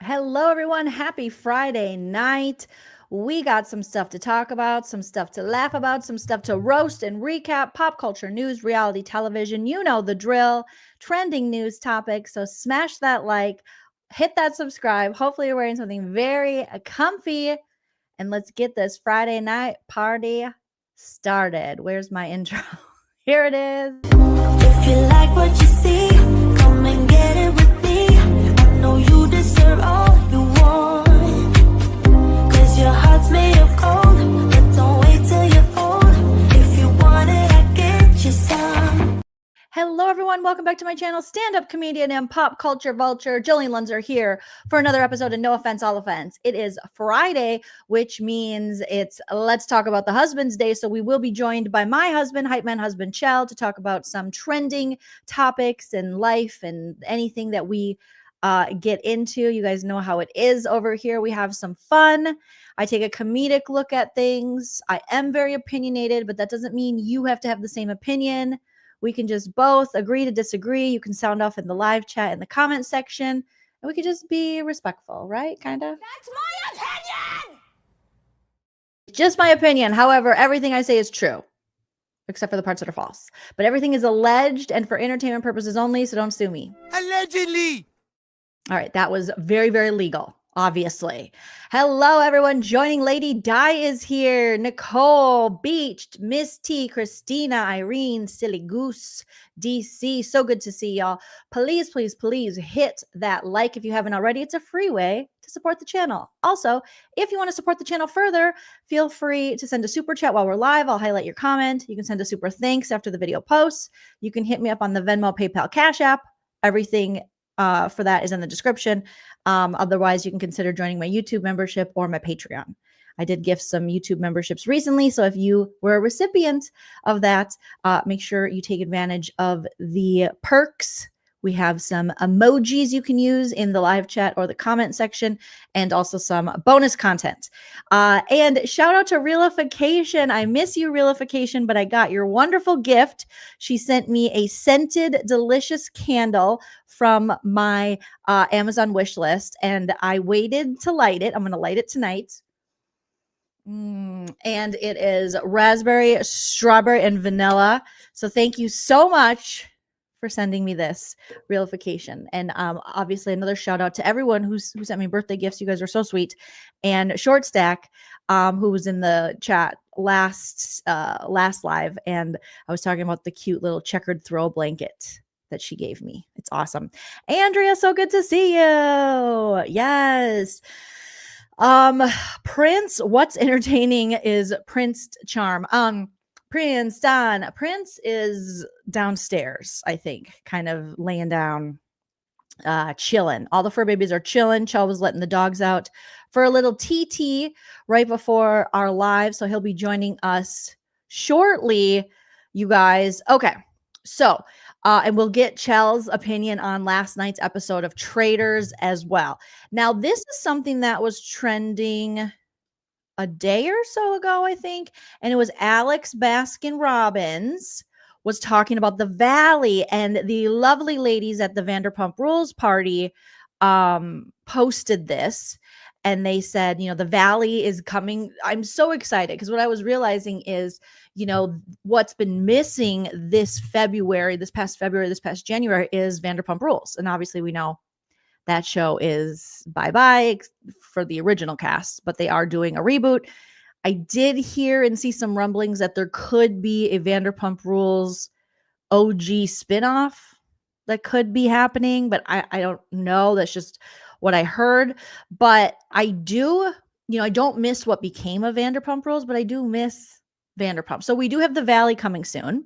Hello, everyone. Happy Friday night. We got some stuff to talk about, some stuff to laugh about, some stuff to roast and recap, pop culture news, reality television. You know the drill, trending news topics. So smash that like, hit that subscribe. Hopefully, you're wearing something very comfy. And let's get this Friday night party started. Where's my intro? Here it is. If you like what you see, come and get it with me. I know you deserve all you want, 'cause your heart's made of gold. But don't wait till you're old. If you want it, I get you some. Hello, everyone. Welcome back to my channel, stand-up comedian and pop culture vulture, Joleen Lunzer here for another episode of No Offense, All Offense. It is Friday, which means it's Let's Talk About the Husband's Day. So we will be joined by my husband, hype man husband Chell, to talk about some trending topics in life and anything that we get into. You guys know how it is over here. We have some fun. I take a comedic look at things. I am very opinionated, but that doesn't mean you have to have the same opinion. We can just both agree to disagree. You can sound off in the live chat in the comment section, and we could just be respectful, right? Kind of. That's my opinion! Just my opinion. However, everything I say is true, except for the parts that are false. But everything is alleged and for entertainment purposes only, so don't sue me. Allegedly. All right, that was very, very legal, obviously. Hello, everyone. Joining Lady Di is here. Nicole, Beached, Miss T, Christina, Irene, Silly Goose, DC. So good to see y'all. Please, please, please hit that like if you haven't already. It's a free way to support the channel. Also, if you want to support the channel further, feel free to send a super chat while we're live. I'll highlight your comment. You can send a super thanks after the video posts. You can hit me up on the Venmo, PayPal, Cash App. Everything for that is in the description. Otherwise, you can consider joining my YouTube membership or my Patreon. I did gift some YouTube memberships recently, so if you were a recipient of that, make sure you take advantage of the perks. We have some emojis you can use in the live chat or the comment section, and also some bonus content. And shout out to Realification. I miss you, Realification, but I got your wonderful gift. She sent me a scented, delicious candle from my Amazon wish list, and I waited to light it. I'm going to light it tonight. And it is raspberry, strawberry, and vanilla. So thank you so much for sending me this Realification. And obviously another shout out to everyone who sent me birthday gifts. You guys are so sweet. And Short Stack, who was in the chat last live, and I was talking about the cute little checkered throw blanket that she gave me. It's awesome. Andrea, so good to see you. Yes. Prince, what's entertaining is Prince charm. Prince is downstairs, I think, kind of laying down, chilling. All the fur babies are chilling. Chell was letting the dogs out for a little TT right before our live, so he'll be joining us shortly, you guys. Okay, so and we'll get Chell's opinion on last night's episode of Traitors as well. Now, this is something that was trending a day or so ago, I think. And it was Alex Baskin Robbins was talking about the Valley, and the lovely ladies at the Vanderpump Rules party posted this, and they said, the Valley is coming. I'm so excited because what I was realizing is, what's been missing this past January is Vanderpump Rules. And obviously we know that show is bye-bye for the original cast, but they are doing a reboot. I did hear and see some rumblings that there could be a Vanderpump Rules OG spinoff that could be happening, but I don't know. That's just what I heard. But I do, I don't miss what became of Vanderpump Rules, but I do miss Vanderpump. So we do have the Valley coming soon.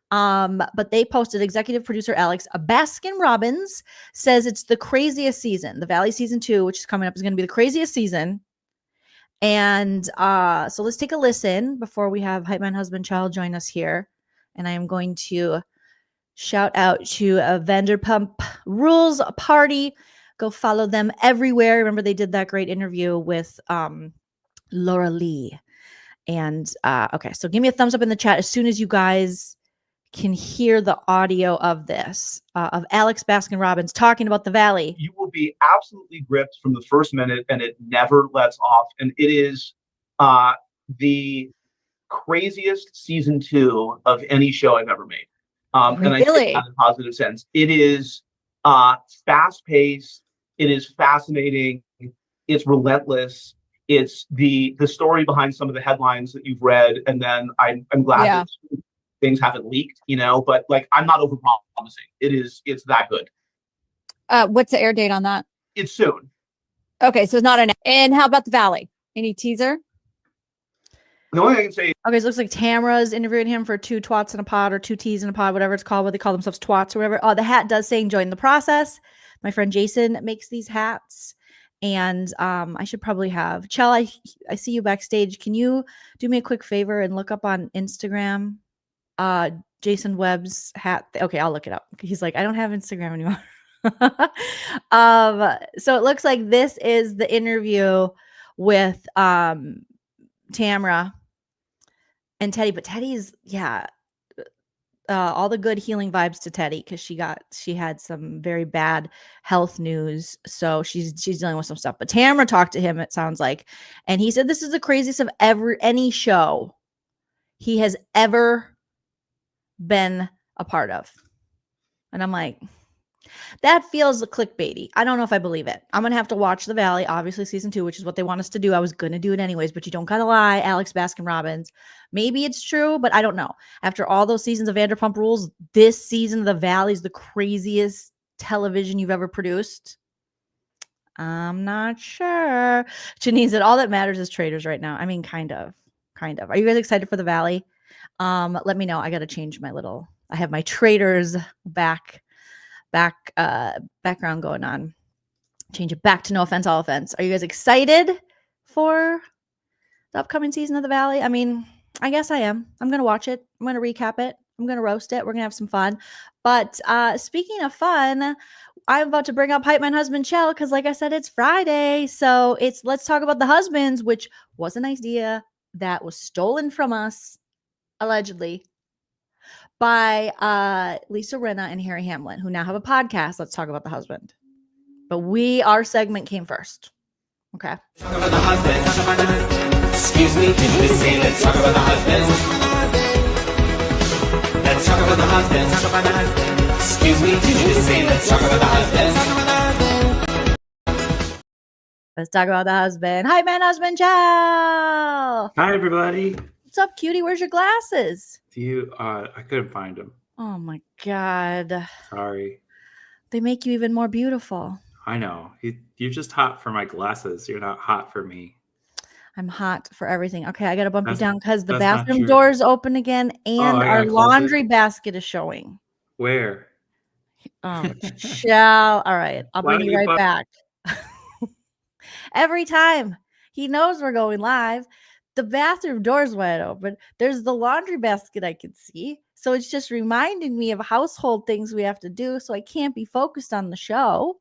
But they posted, executive producer Alex Baskin Robbins says it's the craziest season. The Valley season 2, which is coming up, is going to be the craziest season. And so let's take a listen before we have Hype Man Husband Child join us here. And I am going to shout out to a Vanderpump Rules party. Go follow them everywhere. Remember, they did that great interview with Laura Lee. And okay, so give me a thumbs up in the chat as soon as you guys can hear the audio of this, of Alex Baskin-Robbins talking about the Valley. You will be absolutely gripped from the first minute, and it never lets off. And it is the craziest season 2 of any show I've ever made. And I say that in a positive sense. It is fast paced. It is fascinating. It's relentless. It's the story behind some of the headlines that you've read. And then I'm glad that things haven't leaked, but like, I'm not over promising. It's that good. What's the air date on that? It's soon. Okay. So it's not and how about the Valley? Any teaser? The only thing I can say. Okay, so it looks like Tamara's interviewing him for 2 twats in a pod or 2 teas in a pod, whatever it's called, what they call themselves, twats or whatever. Oh, the hat does say enjoying the process. My friend Jason makes these hats. And I should probably have Chell. I see you backstage. Can you do me a quick favor and look up on Instagram Jason Webb's hat? Okay, I'll look it up. He's like, I don't have Instagram anymore. So it looks like this is the interview with Tamara and Teddy, but Teddy's all the good healing vibes to Teddy because she had some very bad health news, so she's dealing with some stuff. But Tamara talked to him, it sounds like, and he said this is the craziest of any show he has ever been a part of. And I'm like, that feels clickbaity. I don't know if I believe it. I'm going to have to watch The Valley, obviously season 2, which is what they want us to do. I was going to do it anyways, but you don't got to lie, Alex Baskin-Robbins. Maybe it's true, but I don't know. After all those seasons of Vanderpump Rules, this season of The Valley is the craziest television you've ever produced. I'm not sure. Janine said, all that matters is traders right now. I mean, kind of. Are you guys excited for The Valley? Let me know. I got to change I have my traders background going on. Change it back to No Offense, All Offense. Are you guys excited for the upcoming season of The Valley? I mean, I guess I am. I'm going to watch it. I'm going to recap it. I'm going to roast it. We're going to have some fun. But speaking of fun, I'm about to bring up Hype Man Husband Chell because, like I said, it's Friday. So let's talk about the husbands, which was an idea that was stolen from us, allegedly, by Lisa Rinna and Harry Hamlin, who now have a podcast. Let's talk about the husband. But our segment came first. Okay. Talk about the husband. Excuse me, did you just say let's talk about the husband? Let's talk about the husband. Excuse me, did you just say let's talk about the husband? Let's talk about the husband. Hi, man, husband, ciao. Hi, everybody. What's up, cutie? Where's your glasses? I couldn't find them. Oh my God. Sorry. They make you even more beautiful. I know. You're just hot for my glasses. You're not hot for me. I'm hot for everything. Okay, I got to bump you down because the that's bathroom door's open again and our laundry basket is showing. Where? Oh, shall. All right. I'll bring you right back. Every time he knows we're going live, the bathroom door's wide open. There's the laundry basket I can see. So it's just reminding me of household things we have to do. So I can't be focused on the show.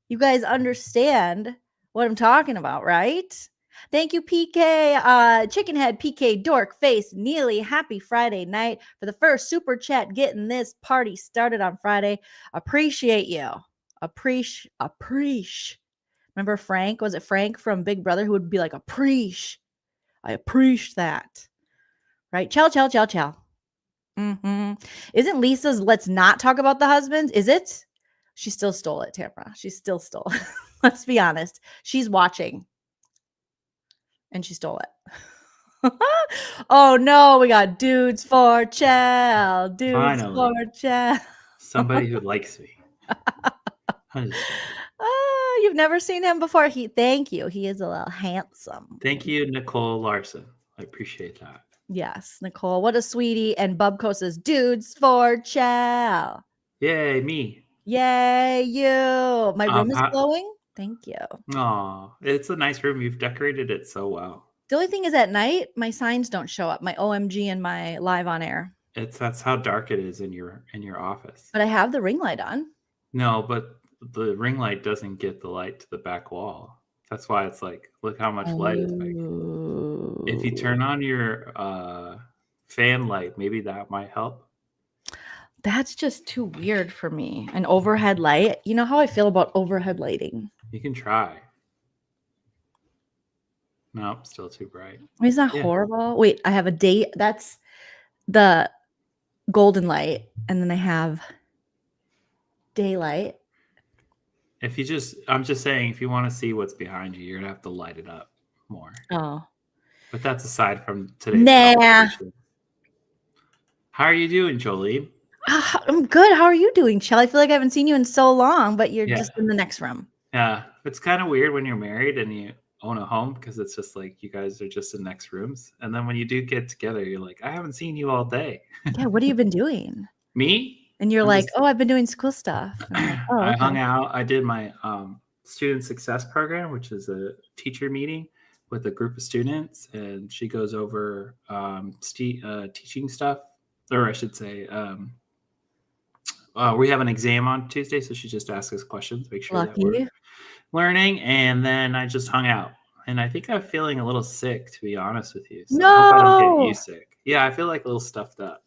You guys understand what I'm talking about, right? Thank you, PK, Chickenhead, PK, Dork Face, Neely. Happy Friday night for the first super chat, getting this party started on Friday. Appreciate you. Appreciate. Remember Frank? Was it Frank from Big Brother who would be like, appreciate? I appreciate that. Right? Chow. Mm-hmm. Isn't Lisa's let's not talk about the husbands? Is it? She still stole it, Tamara. She still stole it. Let's be honest. She's watching. And she stole it. Oh no, we got dudes for Chell. Dudes Finally. for Chell. Somebody who likes me. You've never seen him before. Thank you. He is a little handsome. Thank you, Nicole Larson. I appreciate that. Yes, Nicole. What a sweetie. And Bubco says, dudes for Chell. Yay, me. Yay, you. My room is glowing. Thank you. Oh, it's a nice room. You've decorated it so well. The only thing is at night, my signs don't show up. My OMG and my live on air. That's how dark it is in your office. But I have the ring light on. No, but the ring light doesn't get the light to the back wall. That's why it's like, look how much light is back here. If you turn on your fan light, maybe that might help. That's just too weird for me. An overhead light. You know how I feel about overhead lighting. You can try. Nope, still too bright. Isn't that Yeah. horrible? Wait, I have a date. That's the golden light. And then I have daylight. I'm just saying, if you want to see what's behind you, you're gonna have to light it up more. Oh. But that's aside from today's Nah. conversation. How are you doing, Joleen? I'm good. How are you doing, Chell? I feel like I haven't seen you in so long, but you're Yeah. just in the next room. Yeah, it's kind of weird when you're married and you own a home because it's just like you guys are just in next rooms. And then when you do get together, you're like, I haven't seen you all day. Yeah, what have you been doing? Me? And you're I'm like, just- oh, I've been doing school stuff. And I'm like, oh, I okay. hung out. I did my student success program, which is a teacher meeting with a group of students, and she goes over teaching stuff, or I should say, we have an exam on Tuesday, so she just asks us questions, make sure that we're Lucky. learning, and then I just hung out. And I think I'm feeling a little sick, to be honest with you. So I hope I don't get you No. sick. Yeah, I feel like a little stuffed up.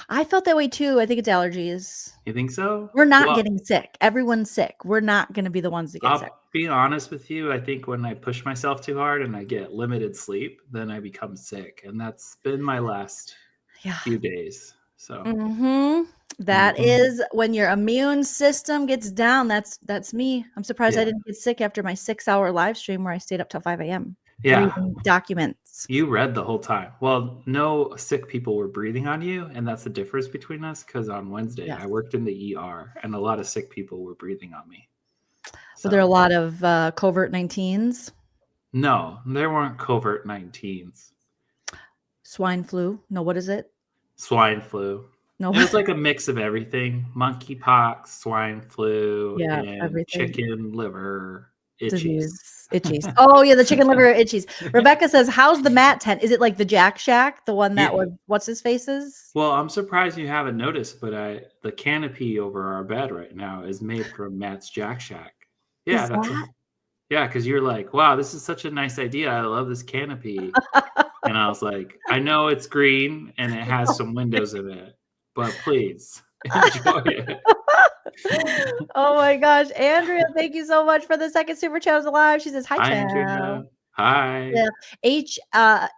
I felt that way too. I think it's allergies. You think so? We're not Well, getting sick. Everyone's sick. We're not going to be the ones that get I'll sick. be honest with you. I think when I push myself too hard and I get limited sleep, then I become sick. And that's been my last Yeah. few days. So That Mhm. is when your immune system gets down. That's me. I'm surprised I Yeah. didn't get sick after my 6-hour live stream where I stayed up till 5 a.m. yeah, reading documents. you read the whole time. Well, no sick people were breathing on you. And that's the difference between us. Because on Wednesday, Yes. I worked in the ER and a lot of sick people were breathing on me. Were there a So- lot of covert 19s? No, there weren't covert 19s. Swine flu? No, what is it? Swine flu. No. It was like a mix of everything: monkeypox, swine flu, Yeah, and everything. chicken liver itchies. Disease. Itchies. Oh, yeah, the chicken liver itchies. Rebecca says, how's the mat tent? Is it like the Jack Shack? The one that Yeah. would, what's his faces? Well, I'm surprised you haven't noticed, but the canopy over our bed right now is made from Matt's Jack Shack. Yeah, Is that's that? yeah, because you're like, wow, this is such a nice idea. I love this canopy. And I was like, I know it's green and it has some windows in it, but please enjoy it. Oh my gosh. Andrea, thank you so much for the second super chat alive. She says, hi, Hi, Chow. Andrea. Hi. Yeah.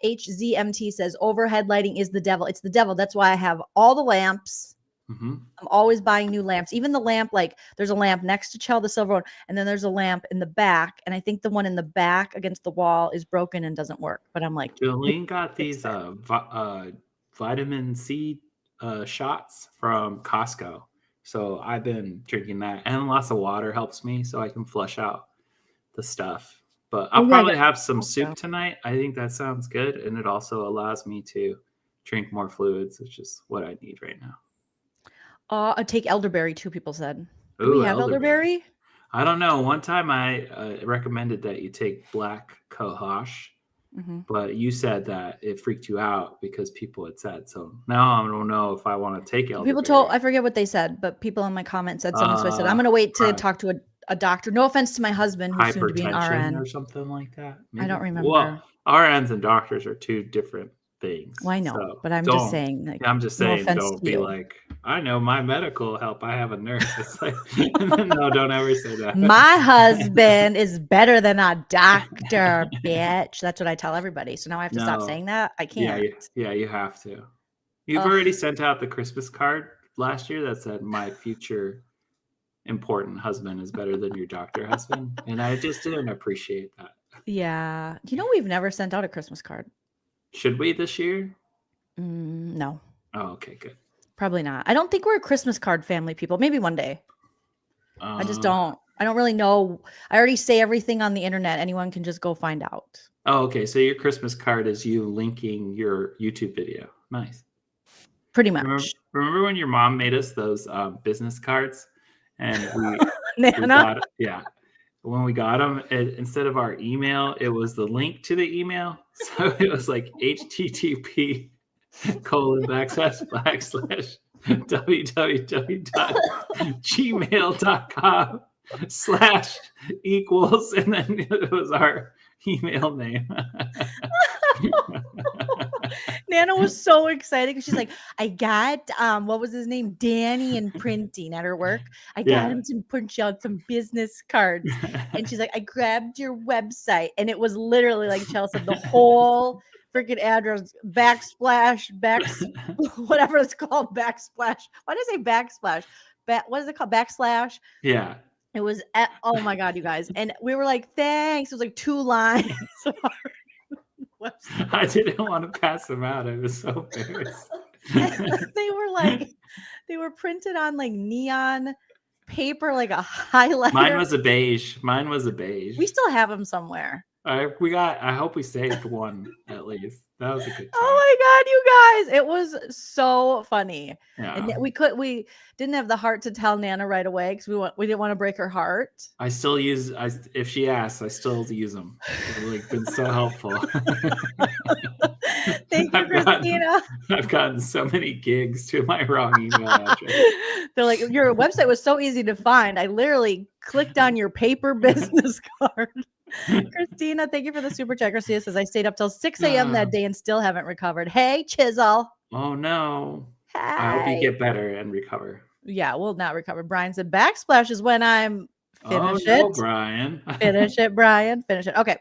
HZMT says overhead lighting is the devil. It's the devil. That's why I have all the lamps. Mhm. I'm always buying new lamps. Even the lamp, like there's a lamp next to Chell, the silver one, and then there's a lamp in the back. And I think the one in the back against the wall is broken and doesn't work. But I'm like, Jolene got fix these vitamin C shots from Costco. So I've been drinking that, and lots of water helps me so I can flush out the stuff. But I'll yeah, probably yeah, have some Costco. soup tonight. I think that sounds good. And it also allows me to drink more fluids, which is what I need right now. I take elderberry too, people said. Do Ooh, we have elderberry? I don't know. One time I recommended that you take black cohosh, Mhm. but you said that it freaked you out because people had said so. Now I don't know if I want to take elderberry. People told, I forget what they said, but people in my comment said something. So I said, I'm going to wait to right. talk to a doctor. No offense to my husband, who's soon to be an Hypertension RN. or something like that. I don't maybe? remember. Well, RNs and doctors are two different things. Well, I know, so but I'm just don't- saying. Like, I'm just no saying, offense don't to be you. like, I know my medical help. I have a nurse. It's like, no, don't ever say that. My husband is better than a doctor, bitch. That's what I tell everybody. So now I have to stop No. saying that. I Yeah, can't. you have to. You've Ugh. already sent out the Christmas card last year that said, my future important husband is better than your doctor husband. And I just didn't appreciate that. Yeah. You know, we've never sent out a Christmas card. Should we this year? No, Oh, okay, good. probably not. I don't think we're a Christmas card family, people. Maybe one day. I just don't. I don't really know. I already say everything on the internet. Anyone can just go find out. Oh, okay. So your Christmas card is you linking your YouTube video. Nice. Pretty much. Remember when your mom made us those business cards, and we Nana? got, yeah. When we got them, instead of our email, it was the link to the email. So it was like http://www.gmail.com/equals, and then it was our email name. Nana was so excited because she's like, I got what was his name? Danny in printing at her work. I got Yeah. him to punch out some business cards. And she's like, I grabbed your website. And it was literally like Chelsea said, the whole freaking address, whatever it's called, backsplash. Why did I say backsplash? What is it called? Backslash. Yeah. It was oh my God, you guys. And we were like, thanks. It was like 2 lines. of our website. I didn't want to pass them out. I was so embarrassed. They were printed on like neon paper, like a highlighter. Mine was a beige. We still have them somewhere. I hope we saved one at least. That was a good time. Oh my God, you guys. It was so funny. Yeah. And we didn't have the heart to tell Nana right away because we didn't want to break her heart. I still use if she asks, I still use them. They've like been so helpful. Thank you, Christina. I've gotten so many gigs to my wrong email address. They're like, your website was so easy to find. I literally clicked on your paper business card. Christina, thank you for the super chat. Christina says, I stayed up till 6 a.m. that day and still haven't recovered. Hey, Chisel. Oh no. Hey. I hope you get better and recover. Yeah, we'll not recover. Brian said backsplash is when I'm finish no, it. Brian. Finish it, Brian. Finish it. Okay.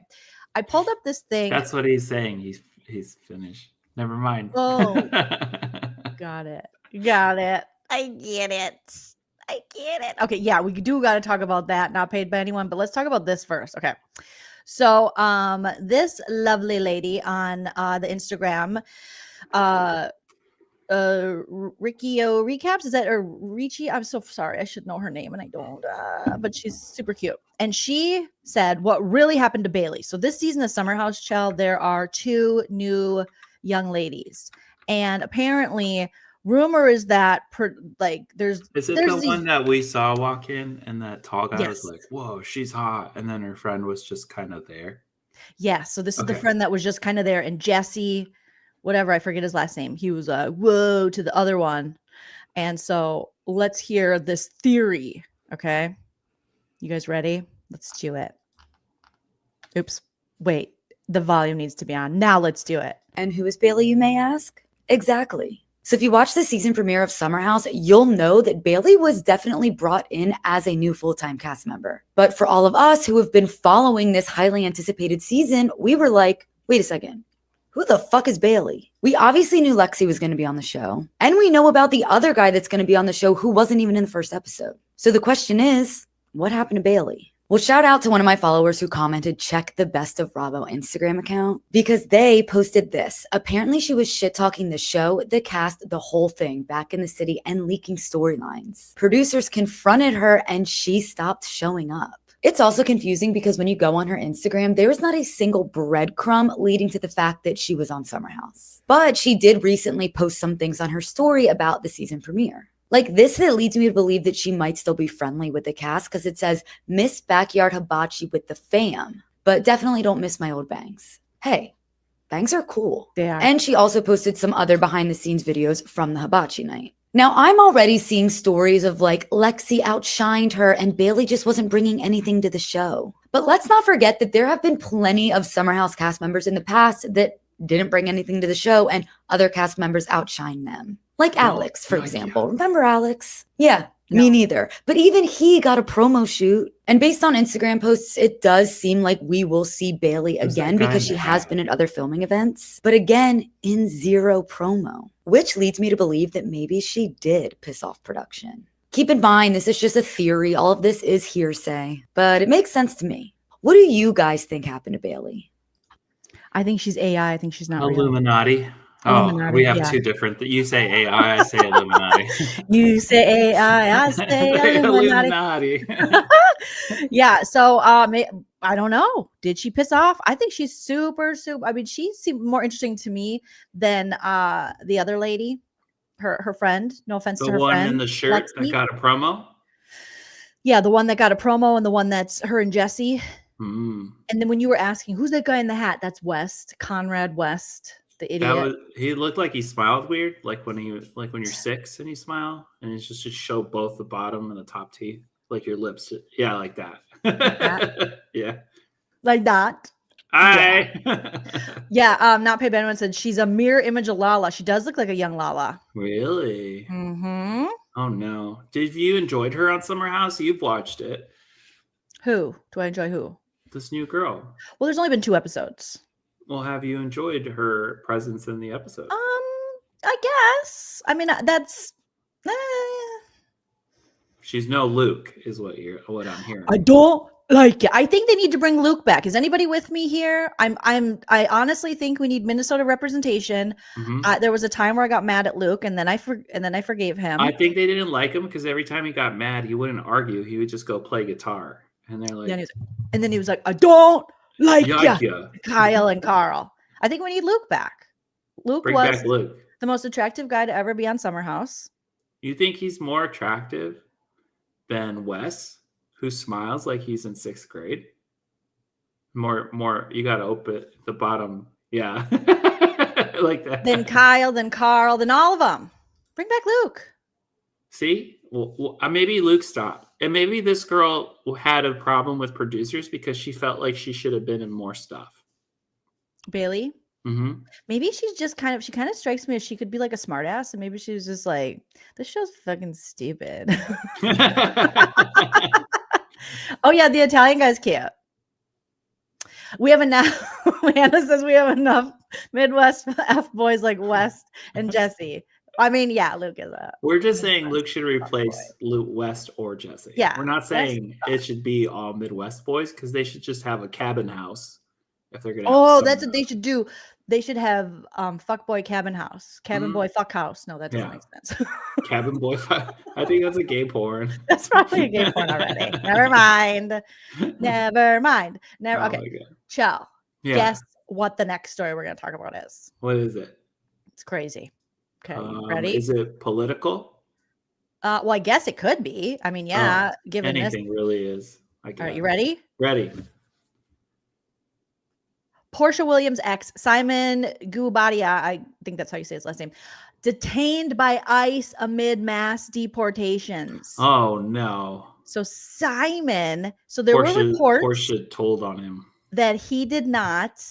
I pulled up this thing. That's what he's saying. He's finished. Never mind. Oh. Got it. I get it. Okay, yeah, we do got to talk about that. Not paid by anyone, but let's talk about this first. Okay. So, this lovely lady on the Instagram, Riccio Recaps, is that or Ricci? I'm so sorry. I should know her name and I don't. But she's super cute. And she said what really happened to Bailey. So this season of Summer House Child, there are 2 new young ladies, and apparently rumor is that there's the one that we saw walk in and that tall guy Yes. was like, whoa, she's hot, and then her friend was just kind of there. Yeah, so this is the Okay. friend that was just kind of there, and Jesse, whatever, I forget his last name, he was whoa to the other one. And so let's hear this theory. Okay, you guys ready? Let's do it. Oops, wait, the volume needs to be on. Now let's do it. And who is Bailey, you may ask? Exactly. So if you watch the season premiere of Summer House, you'll know that Bailey was definitely brought in as a new full-time cast member. But for all of us who have been following this highly anticipated season, we were like, wait a second, who the fuck is Bailey? We obviously knew Lexi was going to be on the show, and we know about the other guy that's going to be on the show who wasn't even in the first episode. So the question is, what happened to Bailey? Well, shout out to one of my followers who commented, check the Best of Bravo Instagram account, because they posted this. Apparently she was shit-talking the show, the cast, the whole thing back in the city and leaking storylines. Producers confronted her and she stopped showing up. It's also confusing because when you go on her Instagram, there is not a single breadcrumb leading to the fact that she was on Summer House. But she did recently post some things on her story about the season premiere. Like this that leads me to believe that she might still be friendly with the cast because it says, Miss Backyard Hibachi with the fam, but definitely don't miss my old bangs. Hey, bangs are cool. They are. And she also posted some other behind the scenes videos from the hibachi night. Now, I'm already seeing stories of like Lexi outshined her and Bailey just wasn't bringing anything to the show. But let's not forget that there have been plenty of Summer House cast members in the past that didn't bring anything to the show and other cast members outshined them. Like Alex, for example. Remember Alex? Yeah, me neither. But even he got a promo shoot. And based on Instagram posts, it does seem like we will see Bailey again because she has been at other filming events. But again, in zero promo, which leads me to believe that maybe she did piss off production. Keep in mind, this is just a theory. All of this is hearsay, but it makes sense to me. What do you guys think happened to Bailey? I think she's AI. I think she's not real. Illuminati. Oh, we have two different. You say AI, I say Illuminati. You say AI, I say Illuminati. Yeah. So I don't know. Did she piss off? I think she's super. I mean, she seemed more interesting to me than the other lady, her friend. No offense to her friend. The one in the shirt that got a promo? Yeah, the one that got a promo and the one that's her and Jesse. Mm. And then when you were asking, who's that guy in the hat? That's West, Conrad West. The idiot. He looked like he smiled weird, like when you're 6 and you smile, and it's just to show both the bottom and the top teeth, like your lips. Yeah, like that. Like that? Yeah, Like that. Not Pay Benjamin said she's a mirror image of Lala. She does look like a young Lala. Really? Mm-hmm. Oh no. Did you enjoyed her on Summer House? You've watched it. Who? Do I enjoy who? This new girl. Well, there's only been 2 episodes. Well, have you enjoyed her presence in the episode? I guess. I mean, that's. She's no Luke, is what I'm hearing. I don't like it. I think they need to bring Luke back. Is anybody with me here? I honestly think we need Minnesota representation. Mhm. There was a time where I got mad at Luke, and then I forgave him. I think they didn't like him because every time he got mad, he wouldn't argue. He would just go play guitar, and they're like, and then he was like, "I don't like "Yikes." ya." Kyle and Carl. I think we need Luke back. Luke Bring was back Luke. the most attractive guy to ever be on Summer House. You think he's more attractive than Wes, who smiles like he's in 6th grade? More. You got to open the bottom. Yeah. Like that. Then Kyle, then Carl, then all of them. Bring back Luke. See? Well, maybe Luke stopped. And maybe this girl had a problem with producers because she felt like she should have been in more stuff. Bailey? Mm-hmm. Maybe she's just she kind of strikes me as she could be like a smartass, and maybe she was just like, this show's fucking stupid. Oh yeah, the Italian guy's cute. We have enough. Hannah says we have enough Midwest F boys like West and Jesse. I mean, yeah, Luke is a. We're just saying Luke should replace Luke West or Jesse. Yeah, we're not saying it should be all Midwest boys because they should just have a cabin house if they're gonna. Oh, that's what they should do. They should have fuckboy cabin house, cabin boy fuck house. No, that doesn't make sense. Cabin boy. I think that's a gay porn. That's probably a gay porn already. Never mind. Never mind. Never. Okay. Chill. Yeah. Guess what the next story we're going to talk about is. What is it? It's crazy. Okay. You ready? Is it political? Well, I guess it could be. I mean, yeah. Given anything really is. All right. You ready? Ready. Porsha Williams' ex, Simon Gubadia, I think that's how you say his last name, detained by ICE amid mass deportations. Oh, no. So Simon, there were reports Porsha told on him that he did not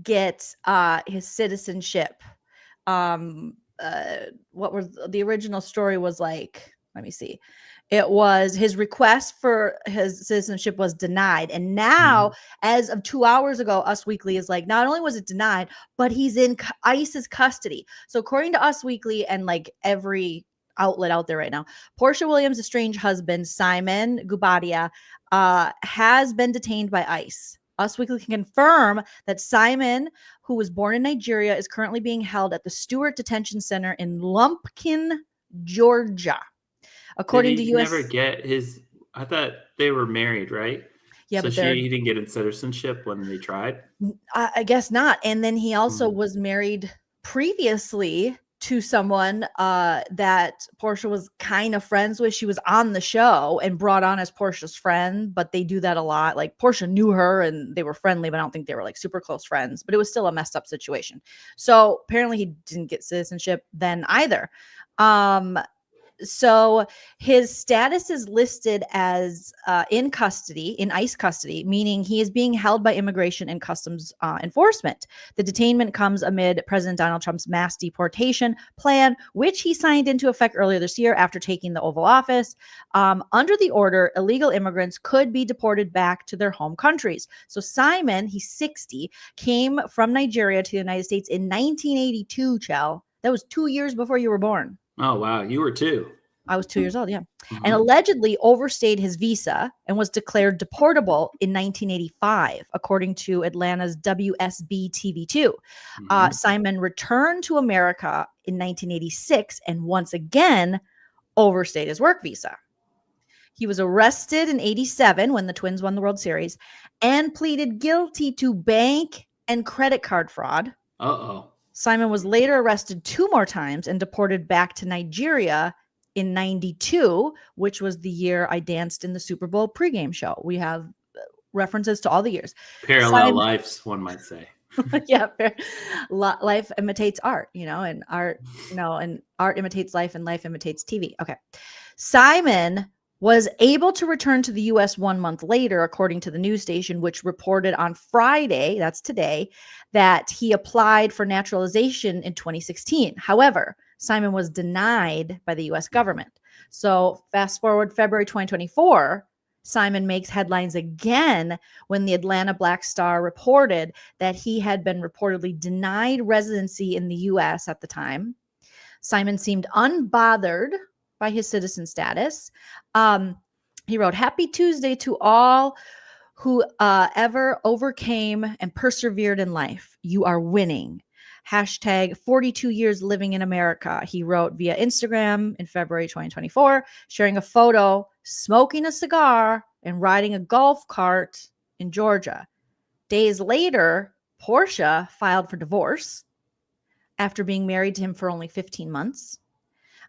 get his citizenship. What was the original story was like, let me see. It was his request for his citizenship was denied. And now, as of 2 hours ago, Us Weekly is like, not only was it denied, but he's in ICE's custody. So according to Us Weekly and like every outlet out there right now, Porsha Williams' estranged husband, Simon Gubadia, has been detained by ICE. Us Weekly can confirm that Simon, who was born in Nigeria, is currently being held at the Stewart Detention Center in Lumpkin, Georgia. According to U.S. never get his. I thought they were married, right? Yeah, so but he didn't get his citizenship when they tried. I guess not. And then he also was married previously to someone that Porsha was kind of friends with. She was on the show and brought on as Porsha's friend, but they do that a lot. Like Porsha knew her and they were friendly, but I don't think they were like super close friends. But it was still a messed up situation. So apparently he didn't get citizenship then either. So his status is listed as in custody, in ICE custody, meaning he is being held by Immigration and Customs Enforcement. The detainment comes amid President Donald Trump's mass deportation plan, which he signed into effect earlier this year after taking the Oval Office. Under the order, illegal immigrants could be deported back to their home countries. So Simon, he's 60, came from Nigeria to the United States in 1982, Chell. That was 2 years before you were born. Oh, wow. You were 2. I was 2 years old, yeah. And allegedly overstayed his visa and was declared deportable in 1985, according to Atlanta's WSB TV2. Simon returned to America in 1986 and once again overstayed his work visa. He was arrested in 87 when the Twins won the World Series and pleaded guilty to bank and credit card fraud. Simon was later arrested 2 more times and deported back to Nigeria in 92, which was the year I danced in the Super Bowl pregame show. We have references to all the years. Parallel lives, one might say. Yeah, life imitates art, and art, and art imitates life, and life imitates TV. Okay. Simon was able to return to the U.S. 1 month later, according to the news station, which reported on Friday, that's today, that he applied for naturalization in 2016. However, Simon was denied by the U.S. government. So fast forward February 2024, Simon makes headlines again when the Atlanta Black Star reported that he had been reportedly denied residency in the U.S. at the time. Simon seemed unbothered by his citizen status. He wrote, "Happy Tuesday to all who ever overcame and persevered in life. You are winning. Hashtag 42 years living in America," he wrote via Instagram in February 2024, sharing a photo smoking a cigar and riding a golf cart in Georgia. Days later, Porsha filed for divorce after being married to him for only 15 months.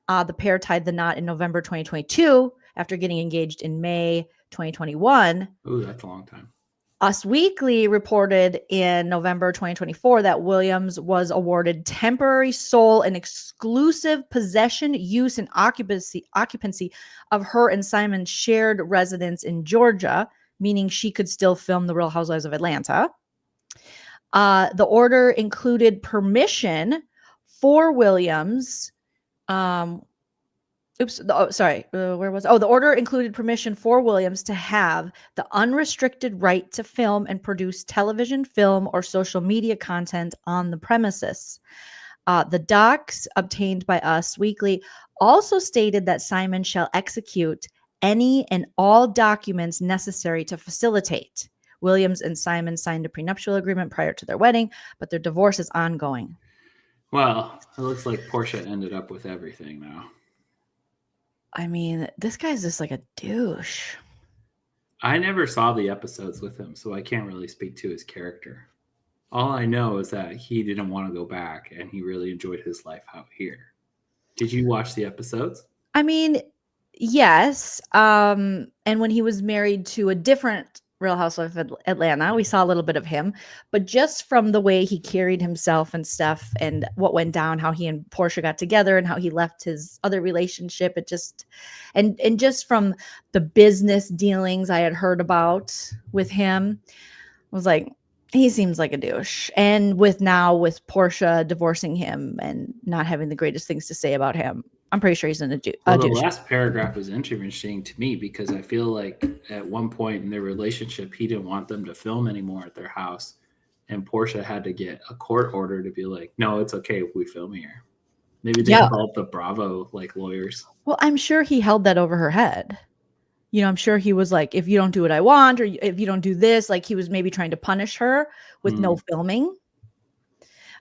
The pair tied the knot in November 2022 after getting engaged in May 2021. Ooh, that's a long time. Us Weekly reported in November 2024 that Williams was awarded temporary sole and exclusive possession, use, and occupancy of her and Simon's shared residence in Georgia, meaning she could still film The Real Housewives of Atlanta. The order included permission for Williams. The order included permission for Williams to have the unrestricted right to film and produce television, film, or social media content on the premises. The docs obtained by Us Weekly also stated that Simon shall execute any and all documents necessary to facilitate. Williams and Simon signed a prenuptial agreement prior to their wedding, but their divorce is ongoing. Well, it looks like Porsha ended up with everything now. I mean, this guy's just like a douche. I never saw the episodes with him, so I can't really speak to his character. All I know is that he didn't want to go back and he really enjoyed his life out here. Did you watch the episodes? I mean, yes. And when he was married to a different Real Housewife of Atlanta, we saw a little bit of him, but just from the way he carried himself and stuff and what went down, how he and Porsha got together and how he left his other relationship, it just, and just from the business dealings I had heard about with him, I was like, he seems like a douche. And with Porsha divorcing him and not having the greatest things to say about him, I'm pretty sure he's a douche. The last paragraph was interesting to me because I feel like at one point in their relationship, he didn't want them to film anymore at their house. And Porsha had to get a court order to be like, no, it's okay if we film here. Maybe they called the Bravo lawyers. Well, I'm sure he held that over her head. You know, I'm sure he was like, if you don't do what I want, or if you don't do this, like he was maybe trying to punish her with no filming.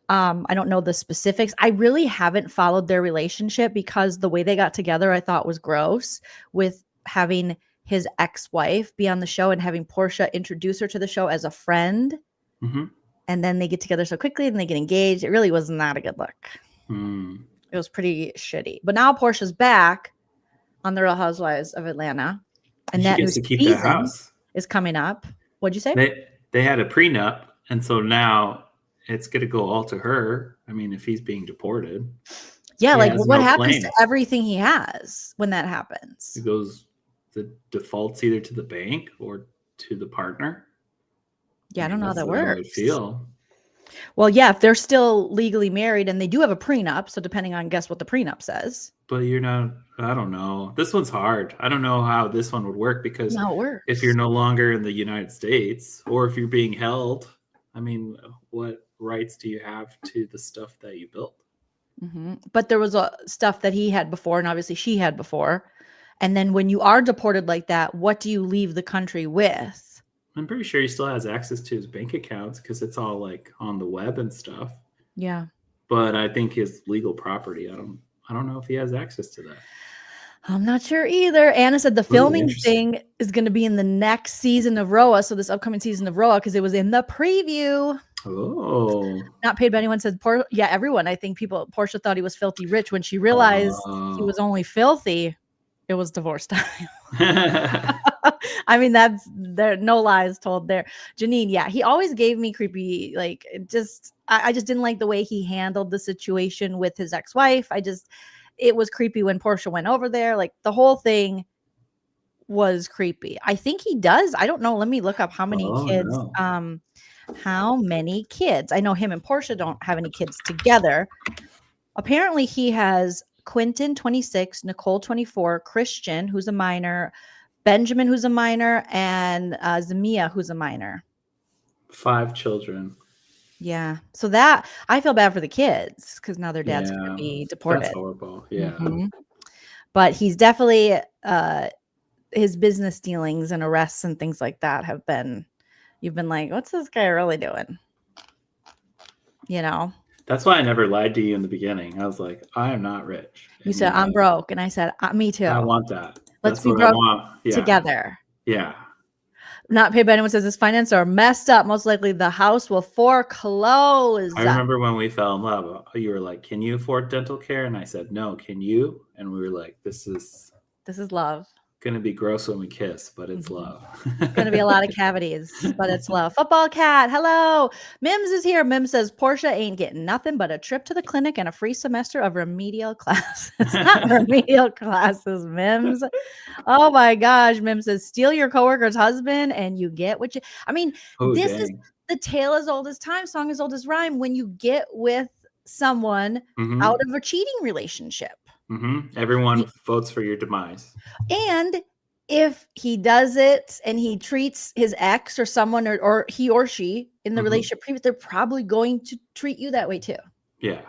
I don't know the specifics. I really haven't followed their relationship because the way they got together, I thought was gross, with having his ex-wife be on the show and having Porsha introduce her to the show as a friend. Mm-hmm. And then they get together so quickly and they get engaged. It really was not a good look. It was pretty shitty. But now Portia's back on The Real Housewives of Atlanta. And that gets to keep that house is coming up. What'd you say? They had a prenup. And so now it's going to go all to her. I mean, if he's being deported. Yeah, like what happens to everything he has when that happens? It goes, the defaults either to the bank or to the partner. Yeah, I don't know how that works. I would feel. Well, yeah, if they're still legally married and they do have a prenup, so depending on guess what the prenup says. But you're not, I don't know. This one's hard. I don't know how this one would work because if you're no longer in the United States or if you're being held, I mean, what rights do you have to the stuff that you built? Mm-hmm. But there was stuff that he had before, and obviously she had before. And then when you are deported like that, what do you leave the country with? I'm pretty sure he still has access to his bank accounts because it's all like on the web and stuff. Yeah. But I think his legal property, I don't know if he has access to that. I'm not sure either. Anna said the filming thing is going to be in the next season of Roa. So this upcoming season of Roa, because it was in the preview. Oh. Not paid by anyone, said everyone. I think Porsha thought he was filthy rich when she realized he was only filthy. It was divorce time. I mean, that's there. No lies told there. Janine, yeah, he always gave me creepy. Like, I just didn't like the way he handled the situation with his ex-wife. It was creepy when Porsha went over there. Like the whole thing was creepy. I think he does. I don't know. Let me look up how many Oh, kids. no. How many kids? I know him and Porsha don't have any kids together. Apparently, he has Quentin, 26, Nicole, 24, Christian, who's a minor, Benjamin, who's a minor, and Zamia, who's a minor. 5 children. Yeah. So that I feel bad for the kids because now their dad's going Yeah, to be deported. That's horrible. Yeah. Mhm. But he's definitely his business dealings and arrests and things like that have been. You've been like, what's this guy really doing? You know. That's why I never lied to you in the beginning. I was like, I am not rich. You And said you're I'm like, broke, and I said me too. I want that. Let's That's be what broke I want. Yeah. together. Yeah. Not paid by anyone, says his finances are messed up. Most likely the house will foreclose. I remember when we fell in love, you were like, can you afford dental care? And I said, no, can you? And we were like, this is love. going to be gross when we kiss, but it's Mhm. love. Going to be a lot of cavities, but it's love. Football cat, hello. Mims is here. Mims says Porsha ain't getting nothing but a trip to the clinic and a free semester of remedial classes. Not remedial classes, Mims. Oh my gosh. Mims says steal your coworker's husband and you get what you. I mean, Oh, this dang. is the tale as old as time, song as old as rhyme. When you get with someone Mhm. out of a cheating relationship. Everyone votes for your demise. And if he does it and he treats his ex or someone or he or she in the relationship previous, they're probably going to treat you that way too. Yeah.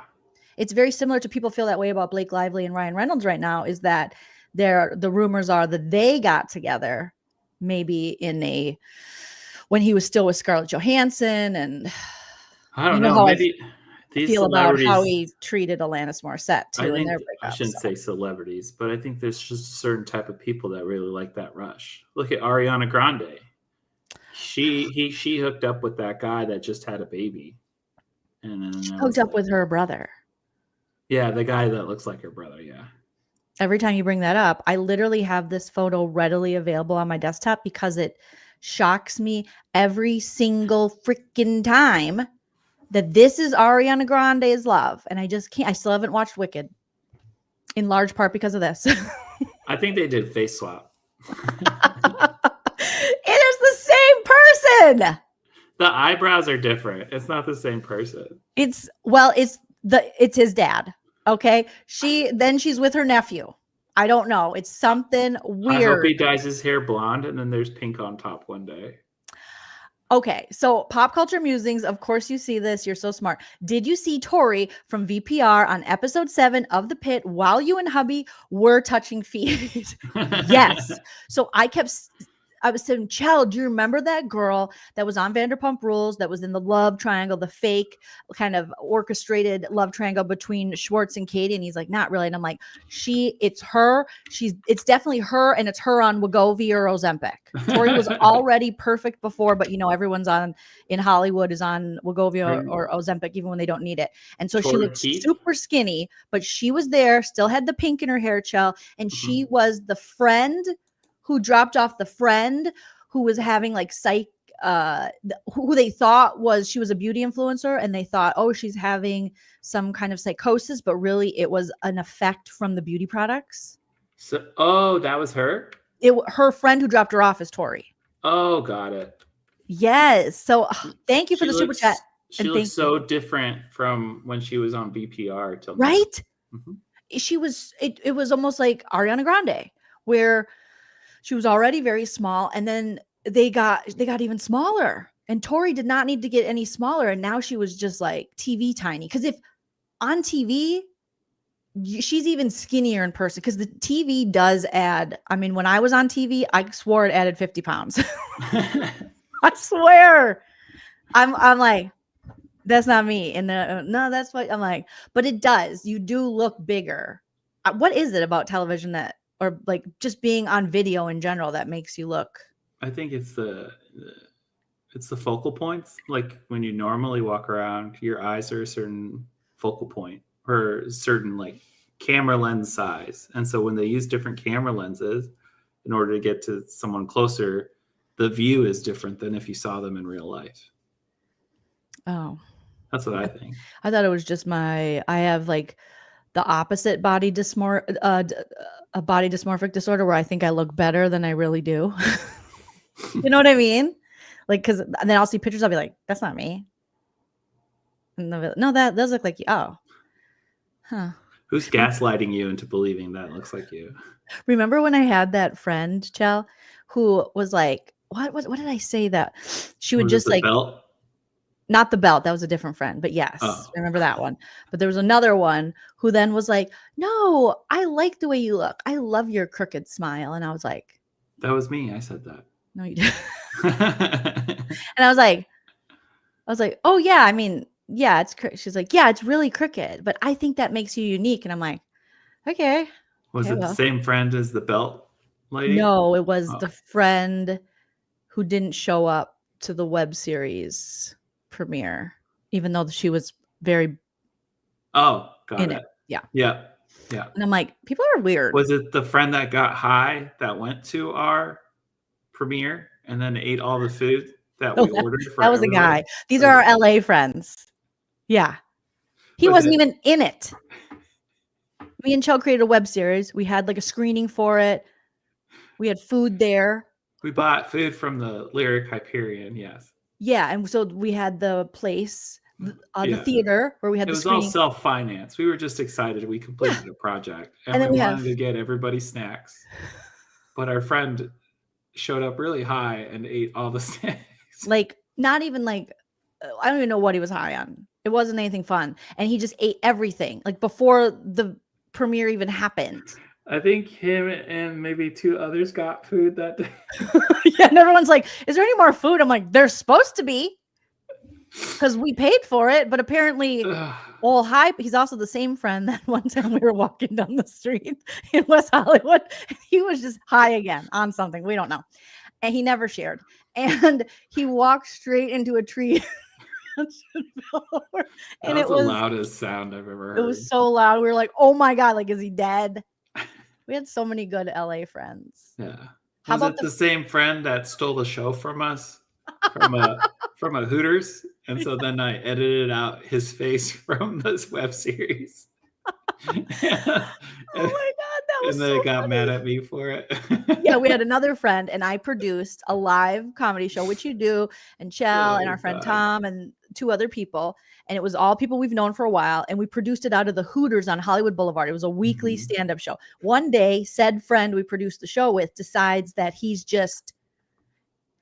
It's very similar to people feel that way about Blake Lively and Ryan Reynolds right now, is that the rumors are that they got together maybe when he was still with Scarlett Johansson, and I don't you know know. how Maybe these feel about how celebrities. he treated Alanis Morissette I too in think their I breakup. shouldn't So. say celebrities, but I think there's just a certain type of people that really like that rush. Look at Ariana Grande. She hooked up with that guy that just had a baby, and then She I hooked was up like, with her brother. yeah, the guy that looks like her brother. Yeah. Every time you bring that up, I literally have this photo readily available on my desktop because it shocks me every single freaking time that this is Ariana Grande's love. And I just can't. I still haven't watched Wicked, in large part because of this. I think they did face swap. It is the same person. The eyebrows are different. It's not the same person. It's his dad. Okay. She's with her nephew. I don't know. It's something weird. I hope he dyes his hair blonde and then there's pink on top one day. Okay, so pop culture musings. Of course, you see this. You're so smart. Did you see Tori from VPR on episode 7 of The Pit while you and hubby were touching feet? Yes. So I was saying, Chell, do you remember that girl that was on Vanderpump Rules that was in the love triangle, the fake kind of orchestrated love triangle between Schwartz and Katie? And he's like, not really. And I'm like, it's her. It's definitely her. And it's her on Wegovy or Ozempic. Tori was already perfect before, but everyone's in Hollywood is on Wegovy or Ozempic, even when they don't need it. And so she looked super skinny, but she was there, still had the pink in her hair, Chell. And she was the friend who dropped off the friend who was having like who they thought she was a beauty influencer, and they thought, oh, she's having some kind of psychosis, but really it was an effect from the beauty products. So, that was her? Her friend who dropped her off is Tori. Oh, got it. Yes. So thank you for the super chat. She looks so different from when she was on VPR till now. Right? She was. It was almost like Ariana Grande, where she was already very small, and then they got even smaller. And Tori did not need to get any smaller, and now she was just like TV tiny. Because if on TV, she's even skinnier in person. Because the TV does add. I mean, when I was on TV, I swore it added 50 pounds. I swear. I'm like, that's not me. And no, that's what I'm like. But it does. You do look bigger. What is it about television that? Or like just being on video in general that makes you look? I think it's the focal points. Like when you normally walk around, your eyes are a certain focal point or a certain like camera lens size. And so when they use different camera lenses in order to get to someone closer, the view is different than if you saw them in real life. Oh, that's what I think. I thought it was just I have like the opposite body a body dysmorphic disorder where I think I look better than I really do. You know what I mean? Like, because then I'll see pictures, I'll be like, that's not me. And they'll be like, no, that does look like you. Oh, huh. Who's gaslighting you into believing that looks like you? Remember when I had that friend, Chell, who was like, what did I say that she would Was it just the like, belt? not the belt, that was a different friend, but yes, Oh. I remember that one. But there was another one who then was like, no, I like the way you look. I love your crooked smile. And I was like, That was me. I said that. no, you didn't. And I was like, oh yeah, I mean, yeah, it's she's like, yeah, it's really crooked, but I think that makes you unique. And I'm like, okay. Was Okay, it well. the same friend as the belt lady? No, it was Oh. the friend who didn't show up to the web series premiere, even though she was very Oh, got in it. it. Yeah. Yeah. Yeah. And I'm like, people are weird. Was it the friend that got high that went to our premiere and then ate all the food that Oh, we ordered for that was a everybody? guy. These are our LA friends. Yeah. He Was wasn't it- even in it. Me and Chell created a web series. We had like a screening for it. We had food there. We bought food from the Lyric Hyperion, yes. Yeah. And so we had the place, the Yeah. theater where we had It the was all screening. self-financed. We were just excited we completed a project. And And then we we wanted have- to get everybody snacks. But our friend showed up really high and ate all the snacks. Like, not even like, I don't even know what he was high on. It wasn't anything fun. And he just ate everything like before the premiere even happened. I think him and maybe 2 others got food that day. Yeah. And everyone's like, is there any more food? I'm like, there's supposed to be because we paid for it. But apparently, well, hype. He's also the same friend that one time we were walking down the street in West Hollywood. And he was just high again on something. We don't know. And he never shared. And he walked straight into a tree. And That it was was the loudest sound I've ever heard. It was so loud. We were like, oh my God, like, is he dead? We had so many good LA friends. Yeah. How Was about it the same friend that stole the show from us from a Hooters? And so then I edited out his face from this web series. Oh my God, that was And then so they got funny. mad at me for it. Yeah, we had another friend, and I produced a live comedy show, which you do, and Chell and Oh, our friend God. Tom and 2 other people. And it was all people we've known for a while. And we produced it out of the Hooters on Hollywood Boulevard. It was a weekly Mhm. stand-up show. One day, said friend we produced the show with decides that he's just,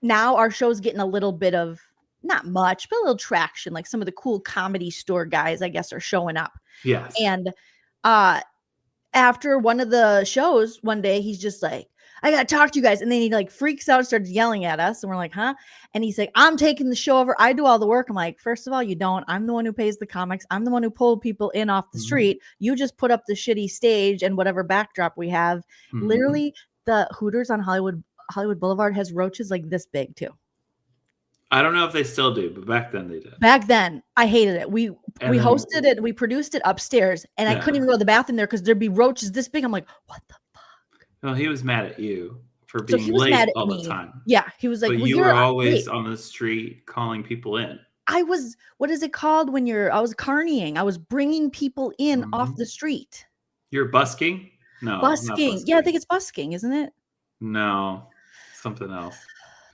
now our show's getting a little bit of, not much, but a little traction. Like some of the cool comedy store guys, I guess, are showing up. Yes. And after one of the shows, one day he's just like, I gotta talk to you guys. And then he like freaks out, starts yelling at us. And we're like, huh? And he's like, I'm taking the show over. I do all the work. I'm like, first of all, you don't. I'm the one who pays the comics. I'm the one who pulled people in off the Mhm. street. You just put up the shitty stage and whatever backdrop we have. Mhm. Literally, the Hooters on Hollywood Boulevard has roaches like this big too. I don't know if they still do, but back then they did. Back then, I hated it. We And then- hosted it, we produced it upstairs, and I couldn't Yeah. even go to the bathroom there because there'd be roaches this big. I'm like, what the fuck? Well, he was mad at you for So being he was late mad at all me. the time. Yeah, he was like, But well, you you're were always late. on the street calling people in. I was, what is it called when I was carnying? I was bringing people in off Mhm. the street. You're busking? No. not Busking. Yeah, I think it's busking, isn't it? No, something else.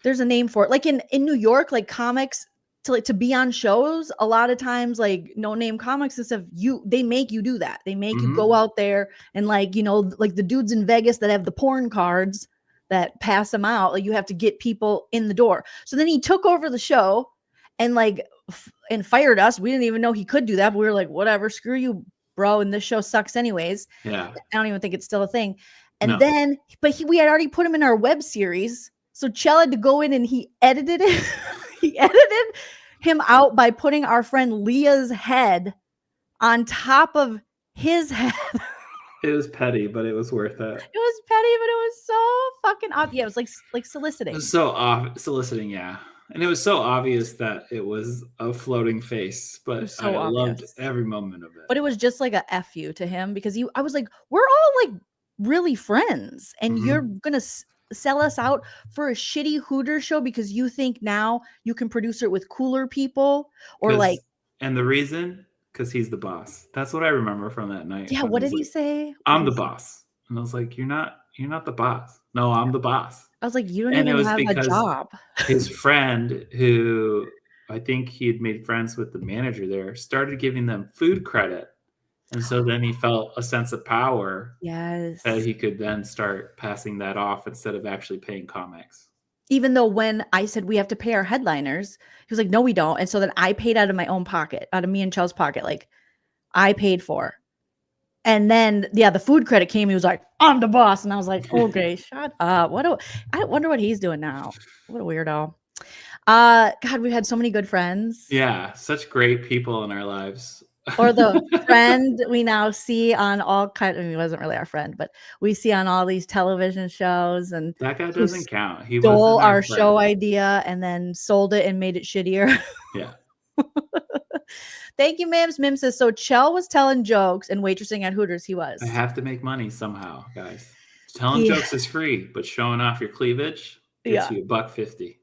There's a name for it. Like in New York, like comics to be on shows, a lot of times like no name comics and stuff, they make you do that. They make you Mhm. go out there and like, like the dudes in Vegas that have the porn cards that pass them out, like you have to get people in the door. So then he took over the show and like and fired us. We didn't even know he could do that, but we were like, whatever, screw you, bro. And this show sucks anyways. Yeah. I don't even think it's still a thing. And No. then, but we had already put him in our web series. So Chell had to go in and he edited it. He edited him out by putting our friend Leah's head on top of his head. It was petty, but it was worth it. It was petty, but it was so fucking obvious. Yeah, it was like It soliciting. was so soliciting, yeah. And it was so obvious that it was a floating face, but was so I loved obvious. every moment of it. But it was just like a F you to him because I was like, we're all like really friends and Mhm. you're going to sell us out for a shitty Hooters show because you think now you can produce it with cooler people or like, And the reason, because he's the boss. That's what I remember from that night. Yeah, when what he's did he like, say? I'm the boss. And I was like, you're not the boss. No, I'm the boss. I was like, you don't And it even was have a because job. his friend, who I think he had made friends with the manager there, started giving them food credit. And so then he felt a sense of power Yes. that he could then start passing that off instead of actually paying comics. Even though when I said we have to pay our headliners, he was like, no, we don't. And so then I paid out of my own pocket, out of me and Chel's pocket. Like I paid for. And then, yeah, the food credit came. He was like, I'm the boss. And I was like, okay, shut up. I wonder what he's doing now. What a weirdo. God, we've had so many good friends. Yeah, such great people in our lives. Or the friend we now see on all kind. I mean, he wasn't really our friend, but we see on all these television shows. And that guy doesn't count. He stole wasn't our friend. show idea and then sold it and made it shittier. Yeah. Thank you, Mims. Mims says, so Chell was telling jokes and waitressing at Hooters. He was. I have to make money somehow, guys. Telling Yeah. jokes is free, but showing off your cleavage gets you $1.50.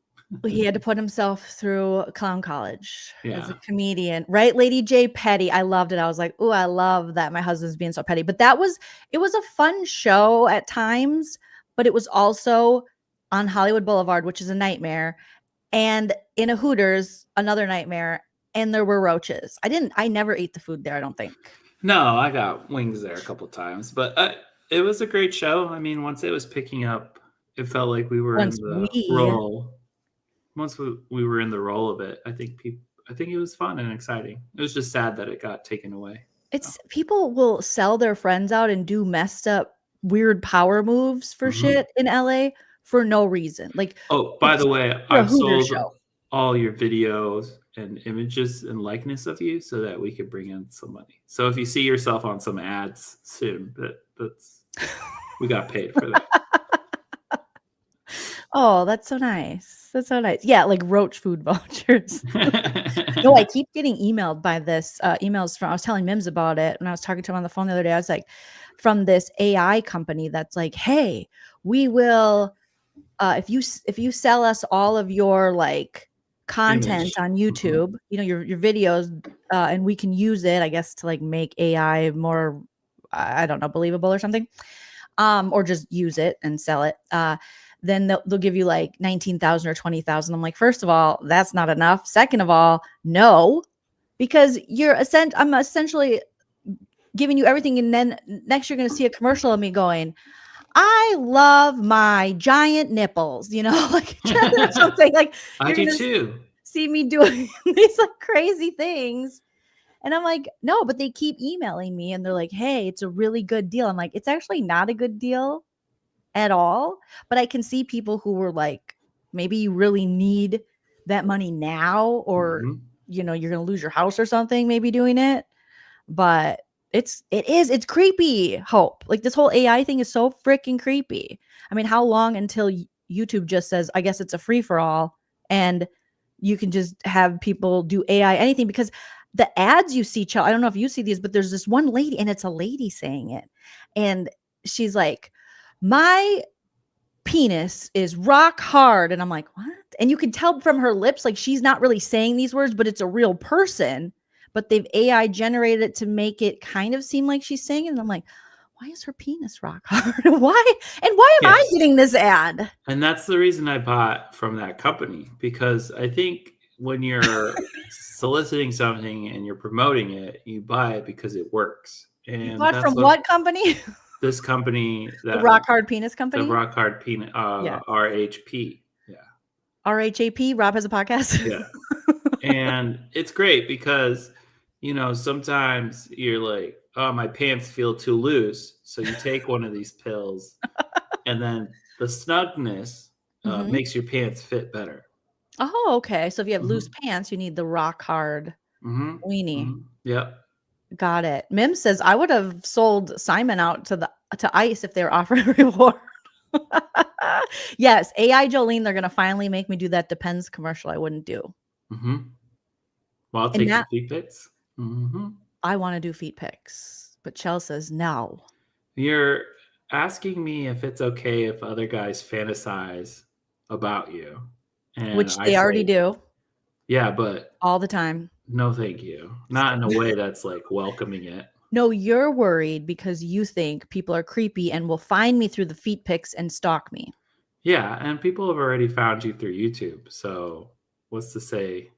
He had to put himself through clown college as a Yeah. comedian, right? Lady J Petty. I loved it. I was like, oh, I love that my husband's being so petty. But it was a fun show at times, but it was also on Hollywood Boulevard, which is a nightmare, and in a Hooters, another nightmare. And there were roaches. I never ate the food there, I don't think. No, I got wings there a couple times, but it was a great show. I mean, once it was picking up, it felt like we were in the role. Once we were in the role of it, I think it was fun and exciting. It was just sad that it got taken away. It's people will sell their friends out and do messed up, weird power moves for shit in LA for no reason. Like, oh, by the way, for a I've Hooters sold show. all your videos and images and likeness of you so that we could bring in some money. So if you see yourself on some ads soon, that's we got paid for that. Oh, that's so nice. That's so nice. Yeah, like roach food vouchers. No, I keep getting emailed by this emails from. I was telling Mims about it when I was talking to him on the phone the other day. I was like, from this AI company that's like, hey, we will if you sell us all of your like content on YouTube, you know, your videos, and we can use it, I guess, to like make AI more, I don't know, believable or something, or just use it and sell it. Then they'll give you like 19,000 or 20,000. I'm like, first of all, that's not enough. Second of all, no, because I'm essentially giving you everything. And then next you're going to see a commercial of me going, I love my giant nipples, you know, like something like I do too. See me doing these like crazy things. And I'm like, no, but they keep emailing me and they're like, hey, it's a really good deal. I'm like, it's actually not a good deal at all. But I can see people who were like, maybe you really need that money now, or, you know, you're going to lose your house or something, maybe doing it. But it's creepy, Hope. Like this whole AI thing is so freaking creepy. I mean, how long until YouTube just says, I guess it's a free for all and you can just have people do AI anything? Because the ads you see, I don't know if you see these, but there's this one lady and it's a lady saying it. And she's like, my penis is rock hard. And I'm like, what? And you can tell from her lips, like she's not really saying these words, but it's a real person. But they've AI generated it to make it kind of seem like she's saying it. And I'm like, why is her penis rock hard? Why? And why am I getting this ad? And that's the reason I bought from that company, because I think when you're soliciting something and you're promoting it, you buy it because it works. And you bought from what company? This company, the Rock Hard Penis Company. The Rock Hard Penis, RHP. Yeah. RHAP. Rob has a podcast. Yeah. And it's great because, you know, sometimes you're like, oh, my pants feel too loose. So you take one of these pills and then the snugness makes your pants fit better. Oh, okay. So if you have loose pants, you need the Rock Hard weenie. Yep. Got it. Mim says, I would have sold Simon out to ICE if they were offering a reward. Yes. AI Jolene, they're going to finally make me do that Depends commercial I wouldn't do. Well, I'll take the feet pics. I want to do feet pics, but Chell says no. You're asking me if it's okay if other guys fantasize about you. And which they already do. Yeah, but all the time. No, thank you. Not in a way that's like welcoming it. No, you're worried because you think people are creepy and will find me through the feet pics and stalk me. Yeah, and people have already found you through YouTube. So what's to say?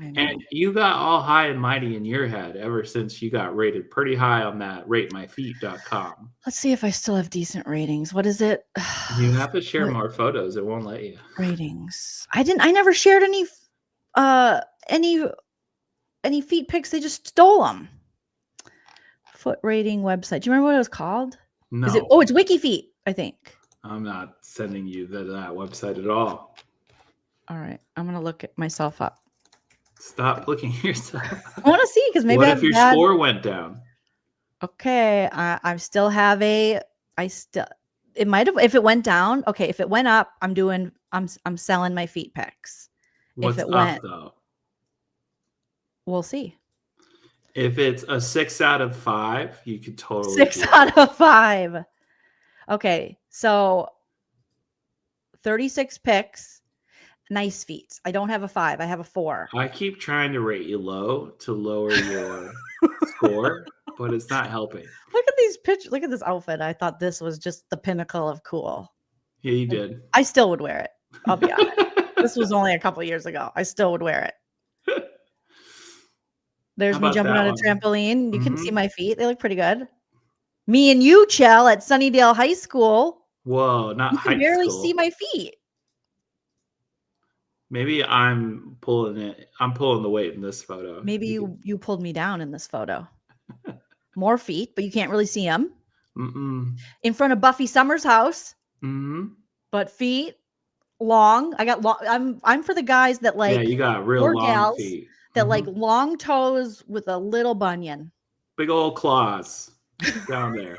I know. And you got all high and mighty in your head ever since you got rated pretty high on that ratemyfeet.com. Let's see if I still have decent ratings. What is it? You have to share What- more photos. It won't let you. ratings. I never shared any feet pics. They just stole them. Foot rating website. Do you remember what it was called? No, Is it? Oh, it's WikiFeet, I think. I'm not sending you to that website at all. All right, I'm gonna look at myself up. Stop looking at yourself. I want to see because maybe What I if your have score went down? Okay, I still have it might have, if it went down. Okay, if it went up, I'm selling my feet pics. What's it up went- though? We'll see. If it's a 6 out of 5, you could totally 6 do it. out of 5. Okay, so 36 pics, nice feet. I don't have a 5. I have a 4. I keep trying to rate you low to lower your score, but it's not helping. Look at these pictures. Look at this outfit. I thought this was just the pinnacle of cool. Yeah, you did. I still would wear it. I'll be honest. This was only a couple years ago. I still would wear it. There's How me about jumping that on a one? trampoline. You can see Mhm. my feet. They look pretty good. Me and you, Chell, at Sunnydale High School. Whoa, not You high can barely school. see my feet. Maybe I'm pulling it. I'm pulling the weight in this photo. Maybe you pulled me down in this photo. More feet, but you can't really see them. Mm-mm. In front of Buffy Summers' house, Mm-hmm. but feet long. I got long. I'm for the guys that like Yeah, you got real or long gals feet. that Mhm. like long toes with a little bunion. Big old claws down there.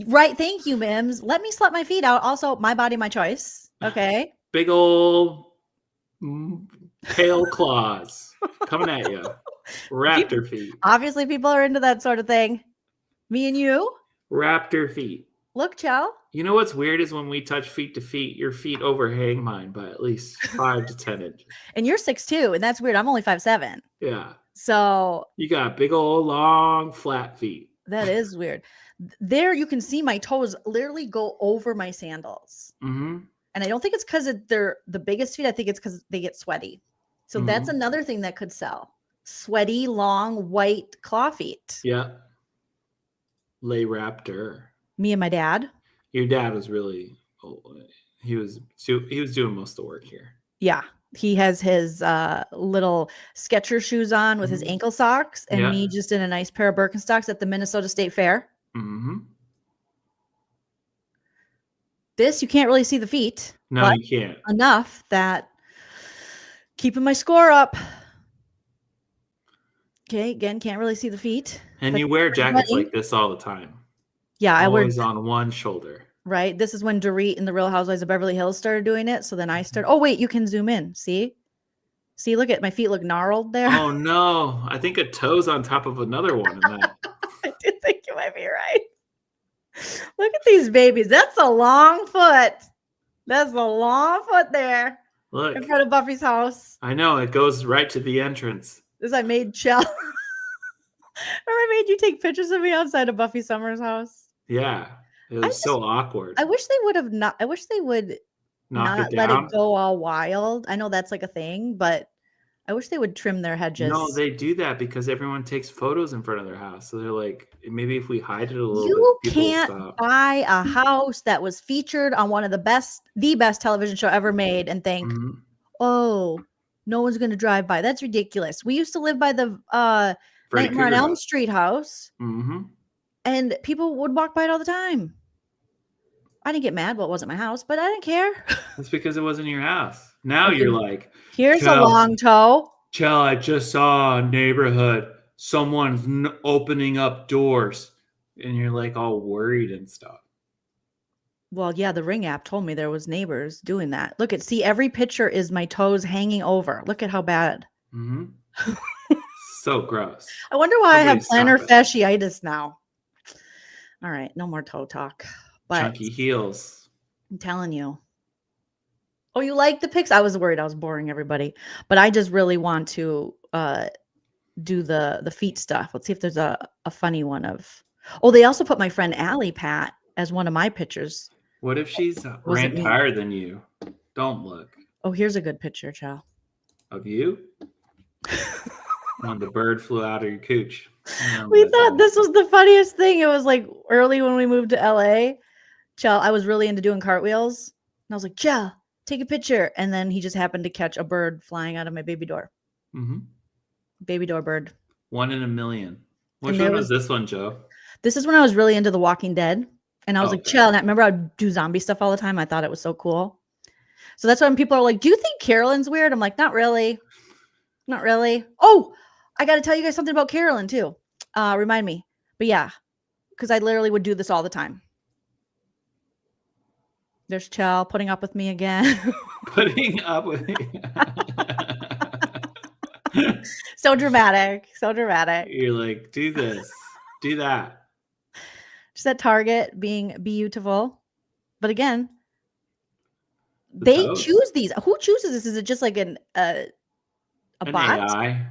Right. Thank you, Mims. Let me slap my feet out. Also, my body, my choice. Okay. Big old pale claws coming at you. Raptor feet. Obviously, people are into that sort of thing. Me and you. Raptor feet. Look, Chell. You know what's weird is when we touch feet to feet, your feet overhang mine by at least 5 to 10 inches. And you're 6'2", and that's weird. I'm only 5'7". Yeah. So You got big old long flat feet. that is weird. There you can see my toes literally go over my sandals. Mm-hmm. And I don't think it's because they're the biggest feet. I think it's because they get sweaty. So that's Mhm. another thing that could sell. Sweaty, long, white claw feet. Yeah. Lay Raptor. Me and my dad. Your dad was really he was doing most of the work here. Yeah. He has his little Skechers shoes on with his Mhm. ankle socks, and Yeah. me just in a nice pair of Birkenstocks at the Minnesota State Fair. Mm-hmm. This, you can't really see the feet. No, but you can't. enough that keeping my score up. Okay, again, can't really see the feet. And but you wear jackets sweaty. like this all the time. Yeah, I wear Always on one shoulder. right. This is when Dorit and the Real Housewives of Beverly Hills started doing it. So then I started. Oh wait, you can zoom in. See, look at my feet look gnarled there. Oh no! I think a toe's on top of another one in that. I do think you might be right. Look at these babies. That's a long foot. That's a long foot there Look, in front of Buffy's house. I know it goes right to the entrance. This I made Chell. Remember I made you take pictures of me outside of Buffy Summers' house? Yeah, it was so awkward. I wish they would have not. I wish they would Knock not it let down. it go all wild. I know that's like a thing, but I wish they would trim their hedges. No, they do that because everyone takes photos in front of their house. So they're like, maybe if we hide it a little You bit, people will can't stop. buy a house that was featured on one of the best television show ever made and think, Mhm. oh, no one's going to drive by. That's ridiculous. We used to live by the Freddy Nightmare on Krueger Elm house. Street house, Mhm. and people would walk by it all the time. I didn't get mad. Well, it wasn't my house, but I didn't care. That's because it wasn't your house. Now Okay. you're like, Here's a Chell. long toe. Chell, I just saw a neighborhood. Someone's opening up doors. And you're like all worried and stuff. Well, yeah, the Ring app told me there was neighbors doing that. Look at, see, every picture is my toes hanging over. Look at how bad. Hmm. So gross. I wonder why I have Somebody plantar stop fasciitis now. All right, no more toe talk. But Chunky heels. I'm telling you, Oh, you like the pics? I was worried I was boring everybody, but I just really want to do the feet stuff. Let's see if there's a funny one of. Oh, they also put my friend Allie Pat as one of my pictures. What if she's Was ran it me? higher than you? Don't look. Oh, here's a good picture, Chow. Of you? When the bird flew out of your cooch. We thought this was the funniest thing. It was like early when we moved to LA. Chow, I was really into doing cartwheels. And I was like, Chow, take a picture. And then he just happened to catch a bird flying out of my baby door. Mm-hmm. Baby door bird. 1 in a million. Which And there one was this one, Joe? This is when I was really into The Walking Dead. And I was like, Okay. chill. And I remember I'd do zombie stuff all the time. I thought it was so cool. So that's when people are like, do you think Carolyn's weird? I'm like, not really. Not really. Oh, I got to tell you guys something about Carolyn too. Remind me. But yeah, because I literally would do this all the time. There's Chell putting up with me again. Putting up with me. So dramatic. So dramatic. You're like, do this, do that. Just at Target being beautiful. But again, The they toes. choose these. Who chooses this? Is it just like a An bot? AI.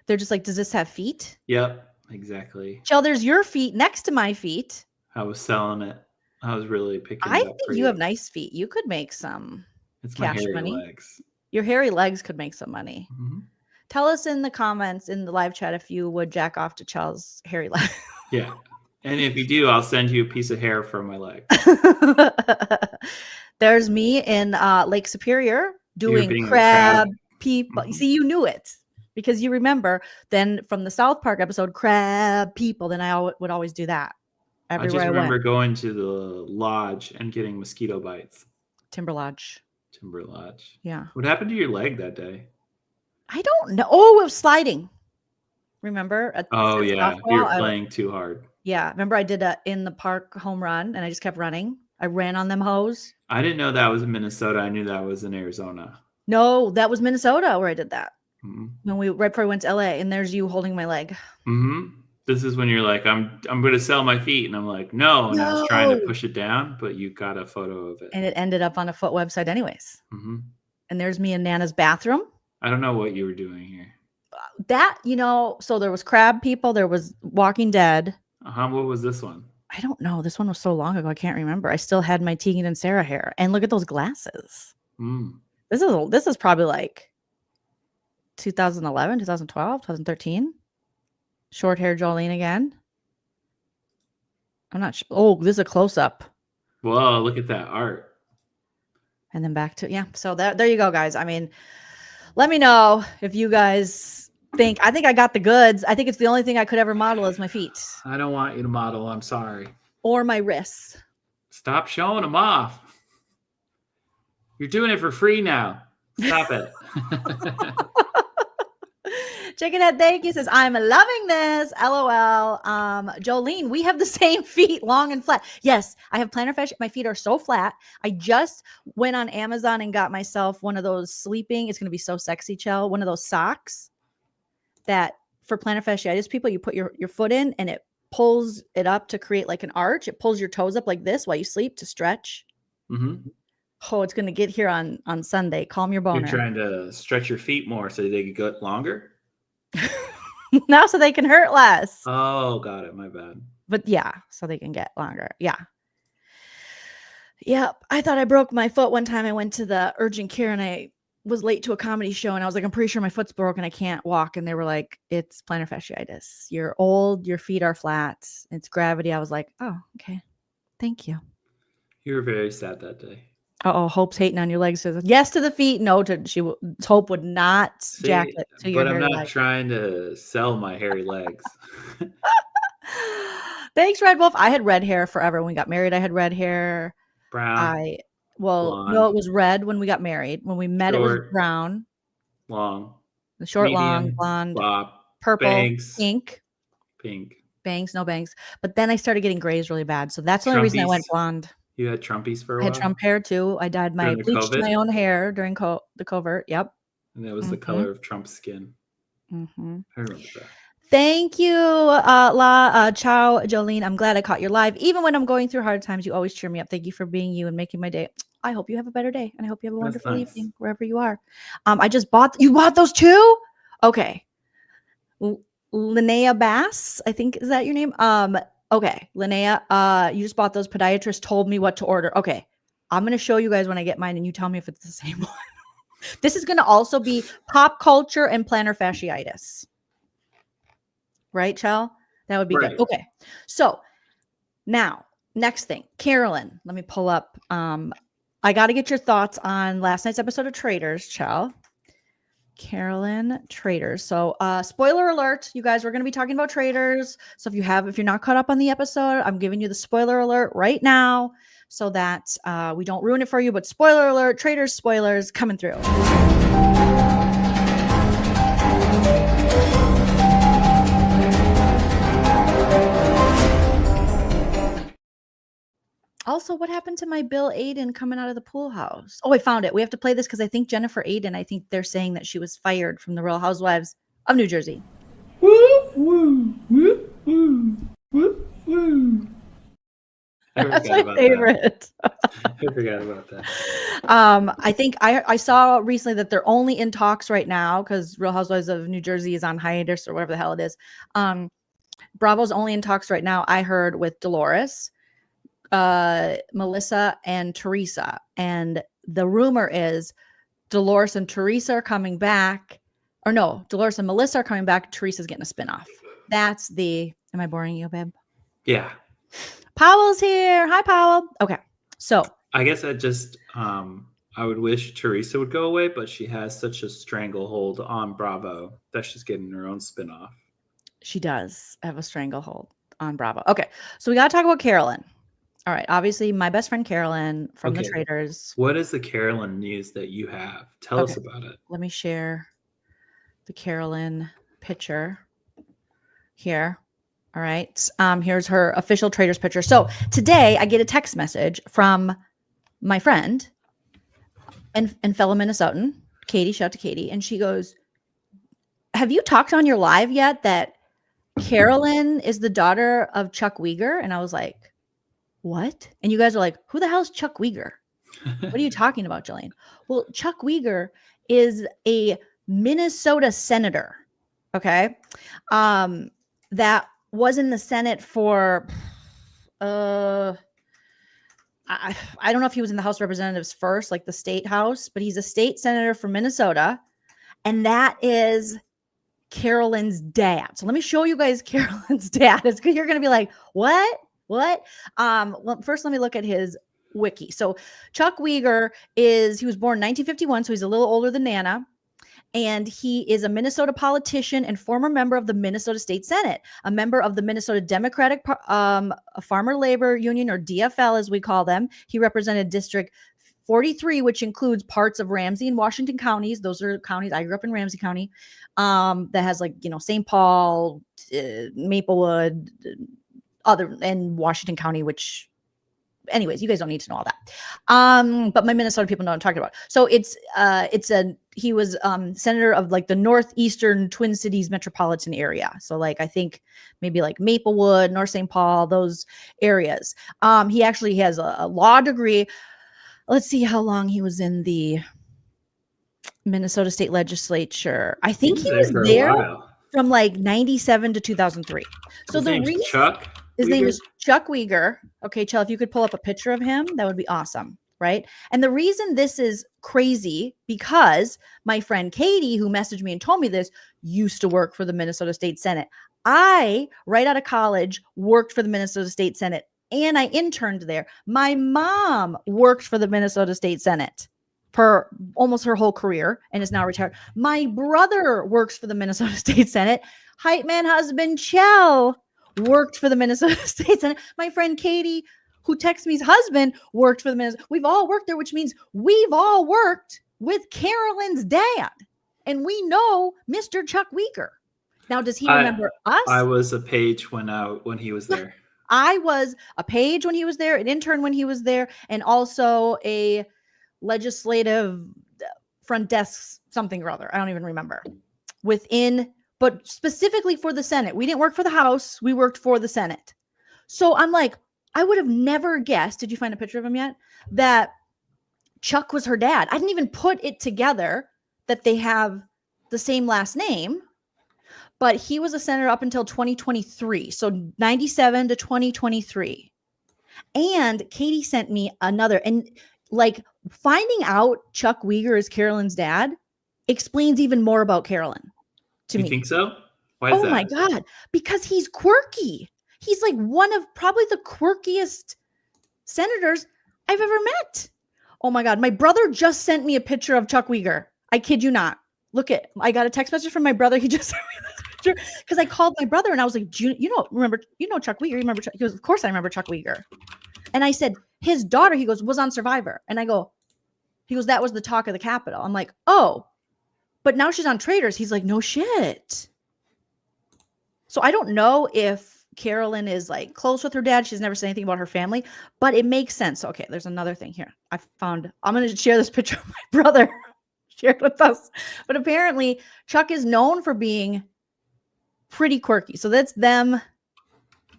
They're just like, does this have feet? Yep, exactly. Chell, there's your feet next to my feet. I was selling it. I was really picking I it up think for you have nice feet. You could make some It's my cash hairy money. legs. Your hairy legs could make some money. Mhm. Tell us in the comments in the live chat if you would jack off to Chell's hairy legs. Yeah. And if you do, I'll send you a piece of hair from my leg. There's me in Lake Superior doing being a crab crab. people. Mhm. See, you knew it because you remember. Then from the South Park episode, crab people. Then I would always do that I everywhere just I, remember went. going to the lodge and getting mosquito bites. Timber Lodge. Timber Lodge. Yeah. What happened to your leg that day? I don't know. Oh, it was sliding. Remember? Oh, at yeah. softball, You're playing too hard. Yeah. Remember I did a in the park home run and I just kept running. I ran on them hoes. I didn't know that was in Minnesota. I knew that was in Arizona. No, that was Minnesota where I did that. Mm-hmm. When we right before we went to LA, and there's you holding my leg. Mm-hmm. This is when you're like, I'm going to sell my feet. And I'm like, no. And I was trying to No. push it down, but you got a photo of it. And it ended up on a foot website anyways. Mm-hmm. And there's me in Nana's bathroom. I don't know what you were doing here. That, so there was crab people, there was Walking Dead. What was this one? I don't know. This one was so long ago, I can't remember. I still had my Tegan and Sarah hair. And look at those glasses. Mm. This is probably like 2011, 2012, 2013. Short hair Jolene again. I'm not sure. Oh, this is a close-up. Whoa, look at that art. And then back to, yeah. So there you go, guys. I mean, let me know if you guys think I got the goods. I think it's the only thing I could ever model is my feet I don't want you to model. I'm sorry. or my wrists. Stop showing them off. You're doing it for free now. Stop it. Chickenhead, thank you. Says, I'm loving this. LOL. Jolene, we have the same feet, long and flat. Yes, I have plantar fascia. My feet are so flat. I just went on Amazon and got myself one of those sleeping. It's going to be so sexy, Chell. One of those socks that for plantar fasciitis people, you put your foot in and it pulls it up to create like an arch. It pulls your toes up like this while you sleep to stretch. Mm-hmm. Oh, it's going to get here on Sunday. Calm your boner. You're trying to stretch your feet more so they could get longer? Now so they can hurt less. Oh, got it. My bad. But yeah, so they can get longer. Yeah. Yep. I thought I broke my foot one time. I went to the urgent care and I was late to a comedy show and I was like, I'm pretty sure my foot's broken. I can't walk. And they were like, it's plantar fasciitis. You're old. Your feet are flat. It's gravity. I was like, oh, okay. Thank you. You were very sad that day. Oh, Hope's hating on your legs. Says yes to the feet. No to Hope would not jack it to your but I'm hairy not leg. trying to sell my hairy legs. Thanks, Red Wolf. I had red hair forever. When we got married, I had red hair. Brown, No, blonde, it was red when we got married. When we met, it was short, brown. long, The short, long, medium, blonde, bop, purple, bangs, pink, pink. bangs, no bangs. But then I started getting grays really bad. So that's the only reason I went Trumpies. blonde. You had Trumpies for a I while? had Trump hair too. I dyed During the bleached COVID? my own hair during the covert. Yep. And that was the Mhm. color of Trump's skin. Mm-hmm. I remember that. Thank you, ciao, Jolene. I'm glad I caught your live. Even when I'm going through hard times, you always cheer me up. Thank you for being you and making my day. I hope you have a better day, and I hope you have a That's wonderful nice. evening wherever you are. I just bought. You bought those too? Okay. Linnea Bass, I think, is that your name? Okay, Linnea. You just bought those. Podiatrist told me what to order. Okay, I'm gonna show you guys when I get mine, and you tell me if it's the same one. This is gonna also be pop culture and plantar fasciitis. Right, Chell? That would be Right. good. Okay. So now, next thing, Carolyn, let me pull up. I got to get your thoughts on last night's episode of Traders, Chell. Carolyn Traders. So spoiler alert, you guys, we're going to be talking about Traders. So if you're not caught up on the episode, I'm giving you the spoiler alert right now so that we don't ruin it for you. But spoiler alert, Traders spoilers coming through. Also, what happened to my Bill Aiden coming out of the pool house? Oh, I found it. We have to play this because I think Jennifer Aiden, I think they're saying that she was fired from the Real Housewives of New Jersey. Woo, woo, woo, woo, woo, woo. That's my favorite. I forgot about that. I think I saw recently that they're only in talks right now because Real Housewives of New Jersey is on hiatus or whatever the hell it is. Bravo's only in talks right now, I heard, with Dolores, Melissa, and Teresa. And the rumor is Dolores and Teresa are coming back. Or no, Dolores and Melissa are coming back. Teresa's getting a spinoff. That's the... Am I boring you, babe? Yeah. Powell's here. Hi, Powell. Okay. So I guess I would wish Teresa would go away, but she has such a stranglehold on Bravo that she's getting her own spinoff. she does have a stranglehold on Bravo. Okay. So we got to talk about Carolyn. All right. Obviously, my best friend Carolyn from the Traders. What is the Carolyn news that you have? Tell us about it. Let me share the Carolyn picture here. All right. Here's her official Traders picture. So today I get a text message from my friend and fellow Minnesotan, Katie. Shout out to Katie. And she goes, have you talked on your live yet that Carolyn is the daughter of Chuck Wiger? And I was like, what? And you guys are like, who the hell is Chuck Wiger? What are you talking about, Jolene? Well, Chuck Wiger is a Minnesota senator. Okay. That was in the Senate for, I don't know if he was in the House of Representatives first, like the state house, but he's a state senator from Minnesota. And that is Carolyn's dad. So let me show you guys Carolyn's dad. It's good. You're going to be like, what? Well, first let me look at his wiki. So Chuck Wiger he was born in 1951. So he's a little older than Nana. And he is a Minnesota politician and former member of the Minnesota State Senate, a member of the Minnesota Democratic Farmer Labor Union, or DFL as we call them. He represented District 43, which includes parts of Ramsey and Washington counties. Those are counties. I grew up in Ramsey County. That has St. Paul, Maplewood, and Washington County, which... Anyways, you guys don't need to know all that. But my Minnesota people know what I'm talking about. So he was senator of like the northeastern Twin Cities metropolitan area. So like, I think maybe like Maplewood, North St. Paul, those areas. He actually has a law degree. Let's see how long he was in the Minnesota State Legislature. I think he was there from like 97 to 2003. So the reason Chuck. His name is Chuck Wiger. Okay, Chell, if you could pull up a picture of him, that would be awesome, right? And the reason this is crazy, because my friend Katie, who messaged me and told me this, used to work for the Minnesota State Senate. I, right out of college, worked for the Minnesota State Senate, and I interned there. My mom worked for the Minnesota State Senate for almost her whole career and is now retired. My brother works for the Minnesota State Senate. Hype man husband Chell worked for the Minnesota State Senate. My friend Katie, who texts me's husband, worked for the Minnesota. We've all worked there, which means we've all worked with Carolyn's dad. And we know Mr. Chuck Wiger. Now, does he remember us? I was a page when he was there. I was a page when he was there, an intern when he was there, and also a legislative front desk something or other. I don't even remember. Within but specifically for the Senate. We didn't work for the House. We worked for the Senate. So I'm like, I would have never guessed. Did you find a picture of him yet? That Chuck was her dad. I didn't even put it together that they have the same last name, but he was a senator up until 2023. So 97 to 2023. And Katie sent me another, and like finding out Chuck Wiger is Carolyn's dad explains even more about Carolyn to me. You think so? Why is that? Oh my God. Because he's quirky. He's like one of probably the quirkiest senators I've ever met. Oh my God. My brother just sent me a picture of Chuck Wiger. I kid you not. Look at, I got a text message from my brother. He just sent me this picture because I called my brother and I was like, you know Chuck Wiger? You remember Chuck? He goes, of course I remember Chuck Wiger. And I said, his daughter, he goes, was on Survivor. And I go, he goes, that was the talk of the Capitol. I'm like, oh, but now she's on Traitors. He's like, no shit. So I don't know if Carolyn is like close with her dad. She's never said anything about her family, but it makes sense. Okay, there's another thing here. I'm going to share this picture of my brother shared with us. But apparently Chuck is known for being pretty quirky. So that's them.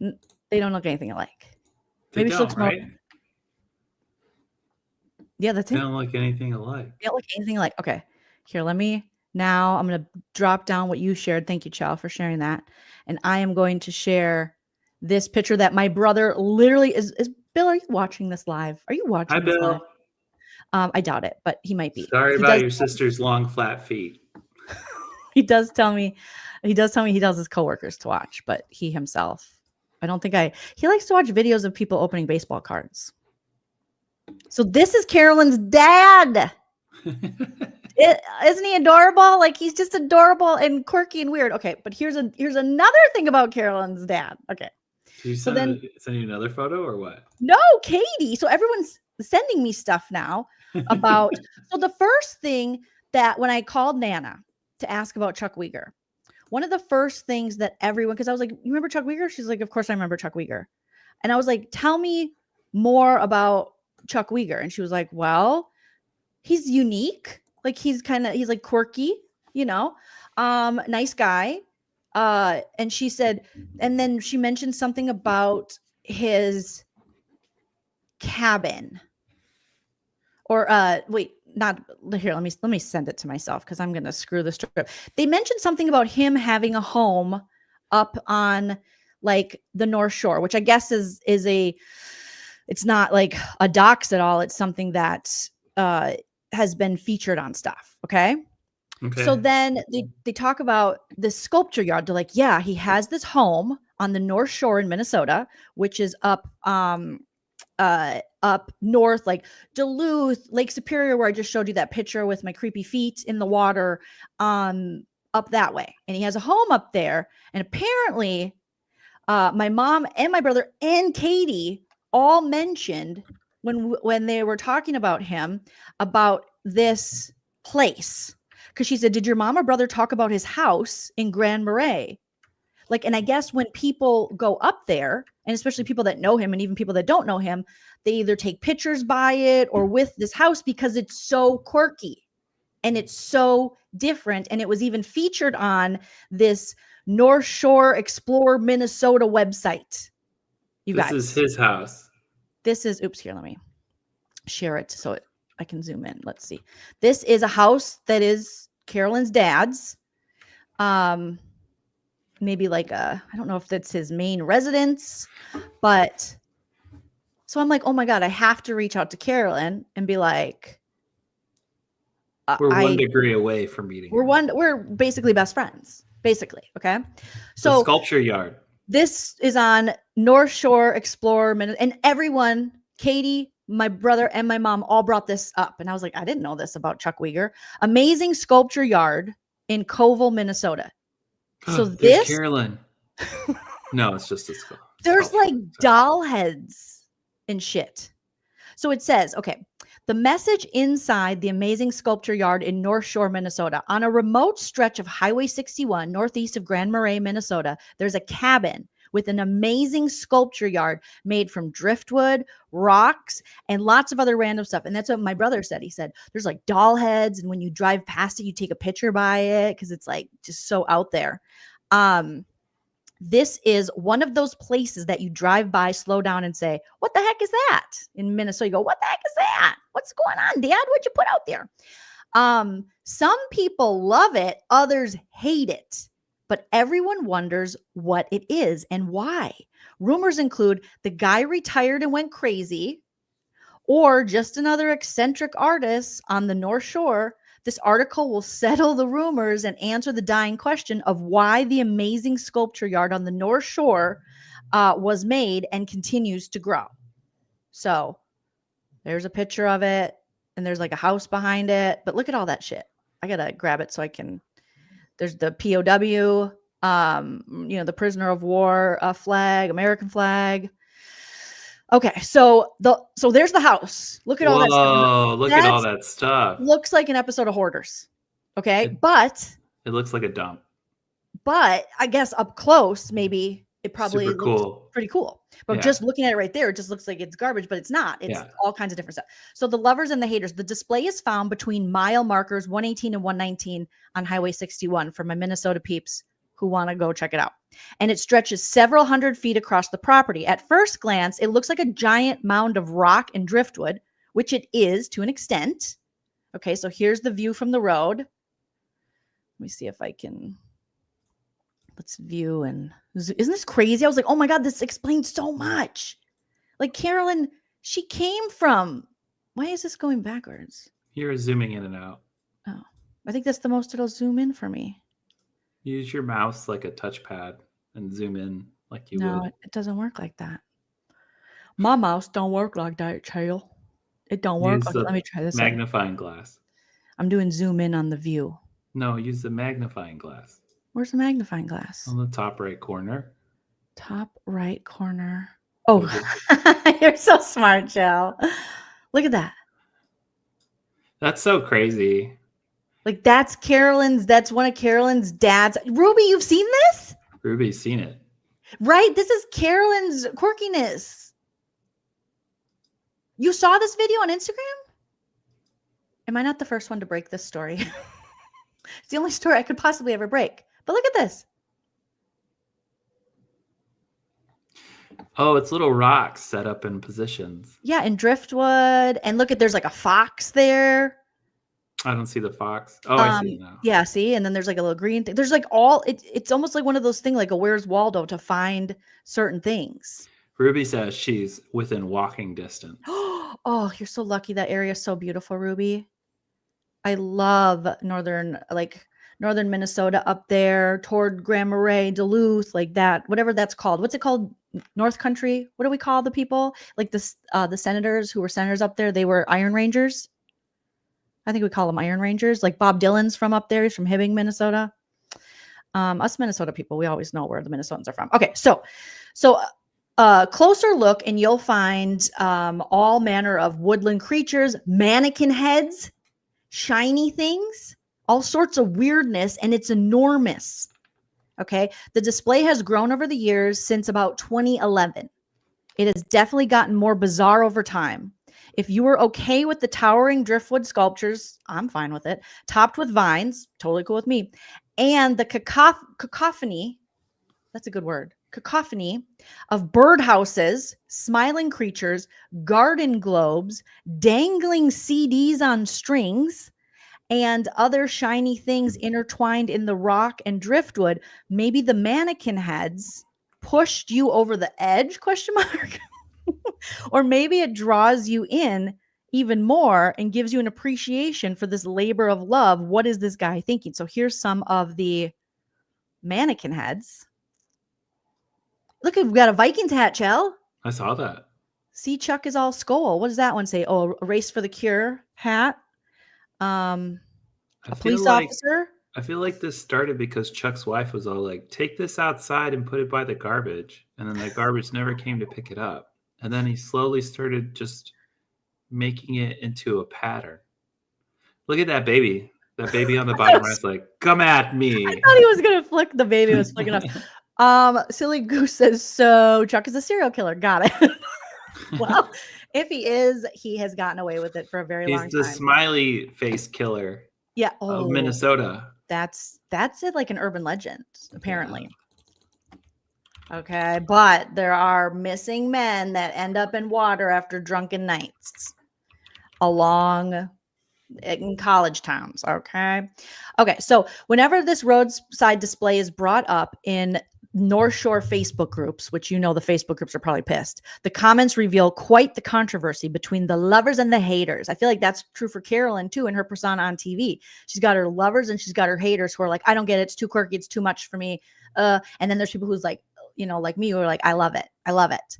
They don't look anything alike. Maybe she looks more. Yeah, that's it. They don't look anything alike. They don't look anything alike. Okay. Here, I'm going to drop down what you shared. Thank you, Chow, for sharing that. And I am going to share this picture that my brother literally is. Bill, are you watching this live? Are you watching Hi, this Bill. live? I doubt it, but he might be. Sorry about your sister's long, flat feet. He does tell me he tells his coworkers to watch, but he himself, he likes to watch videos of people opening baseball cards. So this is Carolyn's dad. Isn't he adorable? Like, he's just adorable and quirky and weird. Okay, but here's another thing about Carolyn's dad. Okay. So then send you another photo or what? No, Katie. So everyone's sending me stuff now about. So the first thing that when I called Nana to ask about Chuck Wiger, one of the first things that everyone, because I was like, you remember Chuck Wiger? She's like, of course I remember Chuck Wiger. And I was like, tell me more about Chuck Wiger. And she was like, well, he's unique. Like he's like quirky, nice guy. And she said, and then she mentioned something about his cabin or wait, not here. Let me send it to myself because I'm going to screw this trip. They mentioned something about him having a home up on like the North Shore, which I guess is it's not like a docks at all. It's something that, has been featured on stuff. Okay. So then they talk about the sculpture yard. They're like, yeah, he has this home on the North Shore in Minnesota, which is up north, like Duluth, Lake Superior, where I just showed you that picture with my creepy feet in the water, up that way. And he has a home up there. And apparently, my mom and my brother and Katie all mentioned when they were talking about him, about this place. Because she said, did your mom or brother talk about his house in Grand Marais? Like, and I guess when people go up there, and especially people that know him and even people that don't know him, they either take pictures by it or with this house because it's so quirky and it's so different. And it was even featured on this North Shore Explore Minnesota website. This is his house. This is, oops, here, let me share it so I can zoom in. Let's see. This is a house that is Carolyn's dad's. Maybe like I don't know if that's his main residence, but so I'm like, oh my God, I have to reach out to Carolyn and be like, we're 1 degree away from meeting. We're basically best friends, basically. Okay. So the sculpture yard. This is on North Shore Explorer, and everyone, Katie, my brother, and my mom all brought this up. And I was like, I didn't know this about Chuck Wiger. Amazing sculpture yard in Covell, Minnesota. So this Carolyn. No, it's just a skull. There's like doll heads and shit. So it says, okay, the message inside the amazing sculpture yard in North Shore, Minnesota, on a remote stretch of Highway 61, northeast of Grand Marais, Minnesota, there's a cabin with an amazing sculpture yard made from driftwood, rocks, and lots of other random stuff. And that's what my brother said. He said there's like doll heads, and when you drive past it, you take a picture by it because it's like just so out there. This is one of those places that you drive by, slow down, and say, what the heck is that? In Minnesota, you go, what the heck is that? What's going on, Dad? What'd you put out there? Some people love it, others hate it, but everyone wonders what it is and why. Rumors include the guy retired and went crazy, or just another eccentric artist on the North Shore. This article will settle the rumors and answer the dying question of why the amazing sculpture yard on the North Shore was made and continues to grow. So there's a picture of it, and there's like a house behind it. But look at all that shit. I got to grab it so I can. There's the POW, the prisoner of war flag, American flag. Okay, so there's the house. Look at all that stuff. Whoa, look at all that stuff. Looks like an episode of Hoarders. Okay, but it looks like a dump. But I guess up close, maybe it probably Super looks cool. pretty cool. But just looking at it right there, it just looks like it's garbage, but it's not. It's all kinds of different stuff. So the lovers and the haters, the display is found between mile markers 118 and 119 on Highway 61 for my Minnesota peeps who want to go check it out. And it stretches several hundred feet across the property. At first glance, it looks like a giant mound of rock and driftwood, which it is to an extent. Okay, so here's the view from the road. Let me see if I can, let's view. And isn't this crazy? I was like, oh my God, this explains so much. Like Carolyn, she came from, why is this going backwards? You're zooming in and out. Oh, I think that's the most it'll zoom in for me. Use your mouse like a touchpad and zoom in like you would. No, it doesn't work like that. My mouse don't work like that, child. It don't work. Use Okay, let me try this. Magnifying glass. I'm doing zoom in on the view. No, use the magnifying glass. Where's the magnifying glass? On the top right corner. Top right corner. Oh, you're so smart, Jill. Look at that. That's so crazy. Like that's one of Carolyn's dad's. Ruby, you've seen this? Ruby's seen it. Right? This is Carolyn's quirkiness. You saw this video on Instagram? Am I not the first one to break this story? It's the only story I could possibly ever break. But look at this. Oh, it's little rocks set up in positions. Yeah, and driftwood. And look at, there's like a fox there. I don't see the fox. Oh, I see it now. Yeah, see? And then there's like a little green thing. There's like it's almost like one of those things like a Where's Waldo to find certain things. Ruby says she's within walking distance. Oh, you're so lucky. That area is so beautiful, Ruby. I love northern Minnesota up there toward Grand Marais, Duluth, like that, whatever that's called. What's it called? North Country? What do we call the people? Like the senators who were senators up there, they were Iron Rangers. I think we call them Iron Rangers. Like Bob Dylan's from up there. He's from Hibbing, Minnesota. Us Minnesota people, we always know where the Minnesotans are from. Okay, so closer look and you'll find all manner of woodland creatures, mannequin heads, shiny things, all sorts of weirdness, and it's enormous. Okay, the display has grown over the years since about 2011. It has definitely gotten more bizarre over time. If you were okay with the towering driftwood sculptures, I'm fine with it. Topped with vines, totally cool with me. And the cacophony, that's a good word, cacophony of birdhouses, smiling creatures, garden globes, dangling CDs on strings, and other shiny things intertwined in the rock and driftwood. Maybe the mannequin heads pushed you over the edge, ? Or maybe it draws you in even more and gives you an appreciation for this labor of love. What is this guy thinking? So here's some of the mannequin heads. Look, we've got a Vikings hat, Chell. I saw that. See, Chuck is all skull. What does that one say? Oh, a race for the cure hat. A police officer. I feel like this started because Chuck's wife was all like, take this outside and put it by the garbage. And then the garbage never came to pick it up. And then he slowly started just making it into a pattern. Look at that baby. That baby on the bottom right is like, come at me. I thought he was going to flick the baby. Was flicking up. Silly Goose says, so Chuck is a serial killer. Got it. Well, if he is, he has gotten away with it for a very He's long the time. smiley face killer Yeah. of Oh, Minnesota. that's it, like an urban legend, apparently. Okay, but there are missing men that end up in water after drunken nights along in college towns. Okay. So whenever this roadside display is brought up in North Shore Facebook groups, which the Facebook groups are probably pissed, the comments reveal quite the controversy between the lovers and the haters. I feel like that's true for Carolyn too, in her persona on TV. She's got her lovers and she's got her haters who are like, I don't get it. It's too quirky. It's too much for me. And then there's people who's like, like me, who are like, I love it. I love it.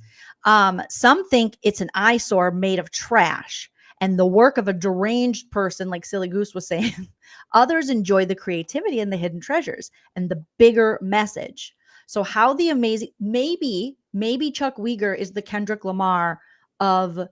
Some think it's an eyesore made of trash and the work of a deranged person, like Silly Goose was saying. Others enjoy the creativity and the hidden treasures and the bigger message. So how the amazing, maybe Chuck Wiger is the Kendrick Lamar of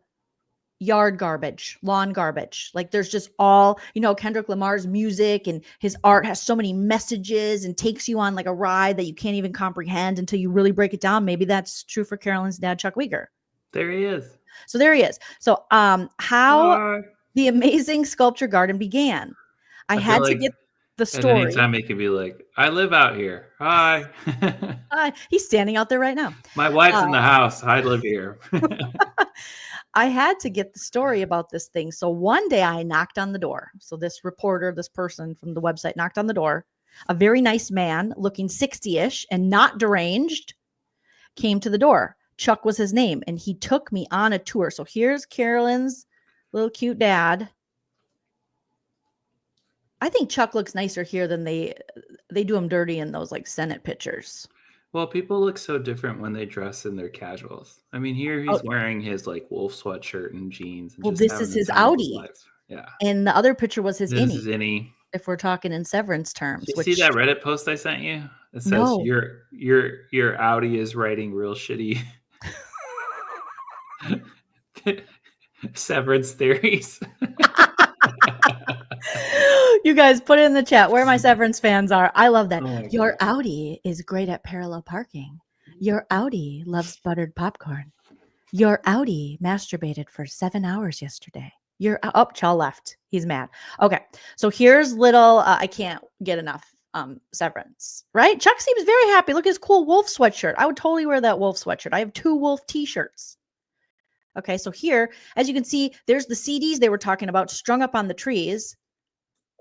yard garbage, lawn garbage. Like there's just all, Kendrick Lamar's music and his art has so many messages and takes you on like a ride that you can't even comprehend until you really break it down. Maybe that's true for Carolyn's dad, Chuck Wiger. There he is. So there he is. So how the amazing sculpture garden began. I had to get the story. Anytime it could be like, I live out here. Hi. He's standing out there right now. My wife's in the house. I live here. I had to get the story about this thing. So one day I knocked on the door. So this reporter, this person from the website knocked on the door. A very nice man looking 60-ish and not deranged came to the door. Chuck was his name, and he took me on a tour. So here's Carolyn's little cute dad. I think Chuck looks nicer here than they do him dirty in those like Senate pictures. Well, people look so different when they dress in their casuals. I mean, here he's wearing his like wolf sweatshirt and jeans. And this is his Audi. Yeah. And the other picture was his This innie. is innie. If we're talking in severance terms. Did you see that Reddit post I sent you? It says your Audi is writing real shitty severance theories. You guys put it in the chat where my severance fans are. I love that. Oh Your Audi is great at parallel parking. Your Audi loves buttered popcorn. Your Audi masturbated for 7 hours yesterday. Chall left. He's mad. Okay. So here's little, I can't get enough severance, right? Chuck seems very happy. Look at his cool wolf sweatshirt. I would totally wear that wolf sweatshirt. I have 2 wolf t-shirts. Okay. So here, as you can see, there's the CDs they were talking about strung up on the trees.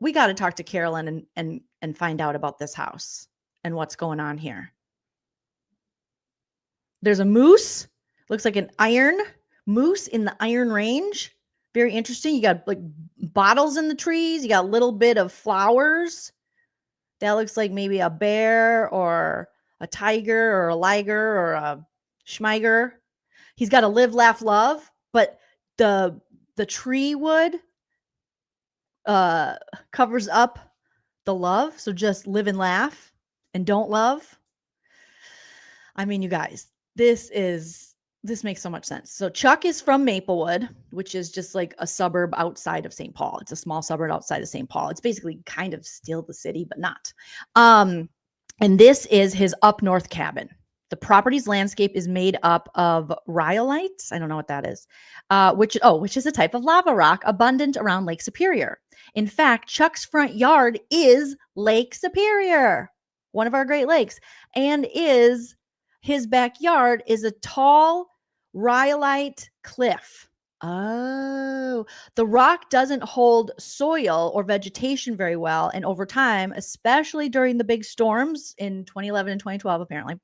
We got to talk to Carolyn and find out about this house and what's going on here. There's a moose. Looks like an iron moose in the Iron Range. Very interesting. You got like bottles in the trees. You got a little bit of flowers. That looks like maybe a bear or a tiger or a liger or a schmeiger. He's got a live, laugh, love, but the tree wood covers up the love. So just live and laugh and don't love. I mean, you guys, this makes so much sense. So Chuck is from Maplewood, which is just like a suburb outside of St. Paul. It's a small suburb outside of St. Paul. It's basically kind of still the city, but not. And this is his up north cabin. The property's landscape is made up of rhyolite. I don't know what that is, which is a type of lava rock abundant around Lake Superior. In fact, Chuck's front yard is Lake Superior, one of our Great Lakes, and his backyard is a tall rhyolite cliff. Oh, the rock doesn't hold soil or vegetation very well. And over time, especially during the big storms in 2011 and 2012, apparently,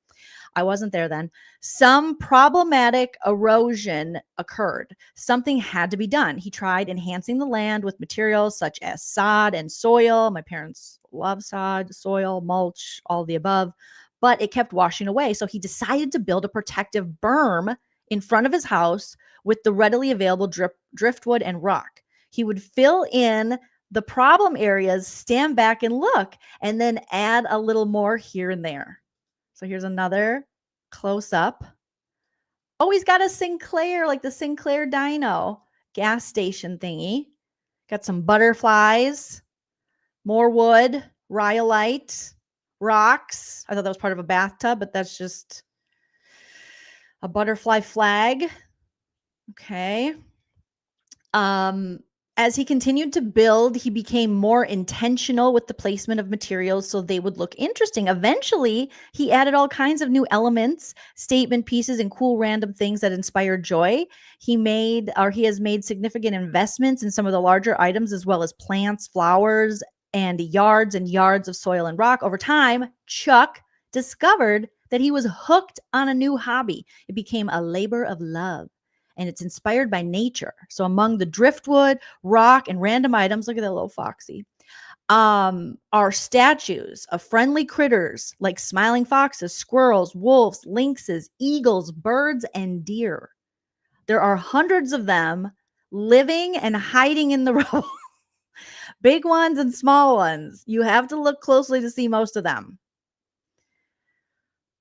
I wasn't there then, some problematic erosion occurred. Something had to be done. He tried enhancing the land with materials such as sod and soil. My parents love sod, soil, mulch, all the above, but it kept washing away. So he decided to build a protective berm in front of his house with the readily available driftwood and rock. He would fill in the problem areas, stand back and look, and then add a little more here and there. So here's another close up. Oh, he's got a Sinclair, like the Sinclair Dino gas station thingy. Got some butterflies, more wood, rhyolite, rocks. I thought that was part of a bathtub, but that's just a butterfly flag. Okay. As he continued to build, he became more intentional with the placement of materials so they would look interesting. Eventually, he added all kinds of new elements, statement pieces, and cool random things that inspired joy. He has made significant investments in some of the larger items, as well as plants, flowers, and yards of soil and rock. Over time, Chuck discovered that he was hooked on a new hobby. It became a labor of love. And it's inspired by nature. So among the driftwood, rock, and random items, look at that little foxy, are statues of friendly critters like smiling foxes, squirrels, wolves, lynxes, eagles, birds, and deer. There are hundreds of them living and hiding in the rubble. Big ones and small ones. You have to look closely to see most of them.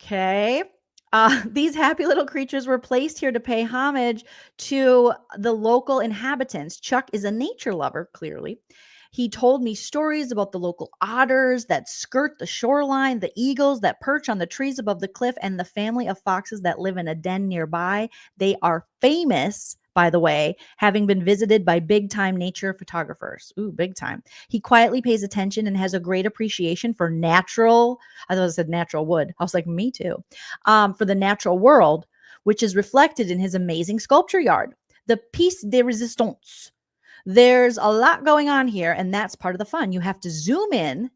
Okay. These happy little creatures were placed here to pay homage to the local inhabitants. Chuck is a nature lover, clearly. He told me stories about the local otters that skirt the shoreline, the eagles that perch on the trees above the cliff, and the family of foxes that live in a den nearby. They are famous, by the way, having been visited by big-time nature photographers. Ooh, big time. He quietly pays attention and has a great appreciation for natural, I thought it said natural wood. I was like, me too. For the natural world, which is reflected in his amazing sculpture yard. The piece de resistance. There's a lot going on here, and that's part of the fun. You have to zoom in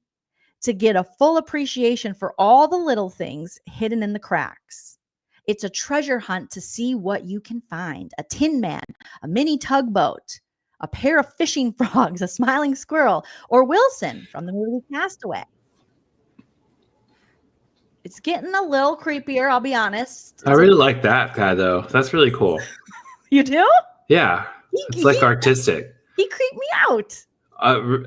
to get a full appreciation for all the little things hidden in the cracks. It's a treasure hunt to see what you can find. A tin man, a mini tugboat, a pair of fishing frogs, a smiling squirrel, or Wilson from the movie Castaway. It's getting a little creepier, I'll be honest. I really like that guy, though. That's really cool. You do? Yeah. It's like artistic. He creeped me out.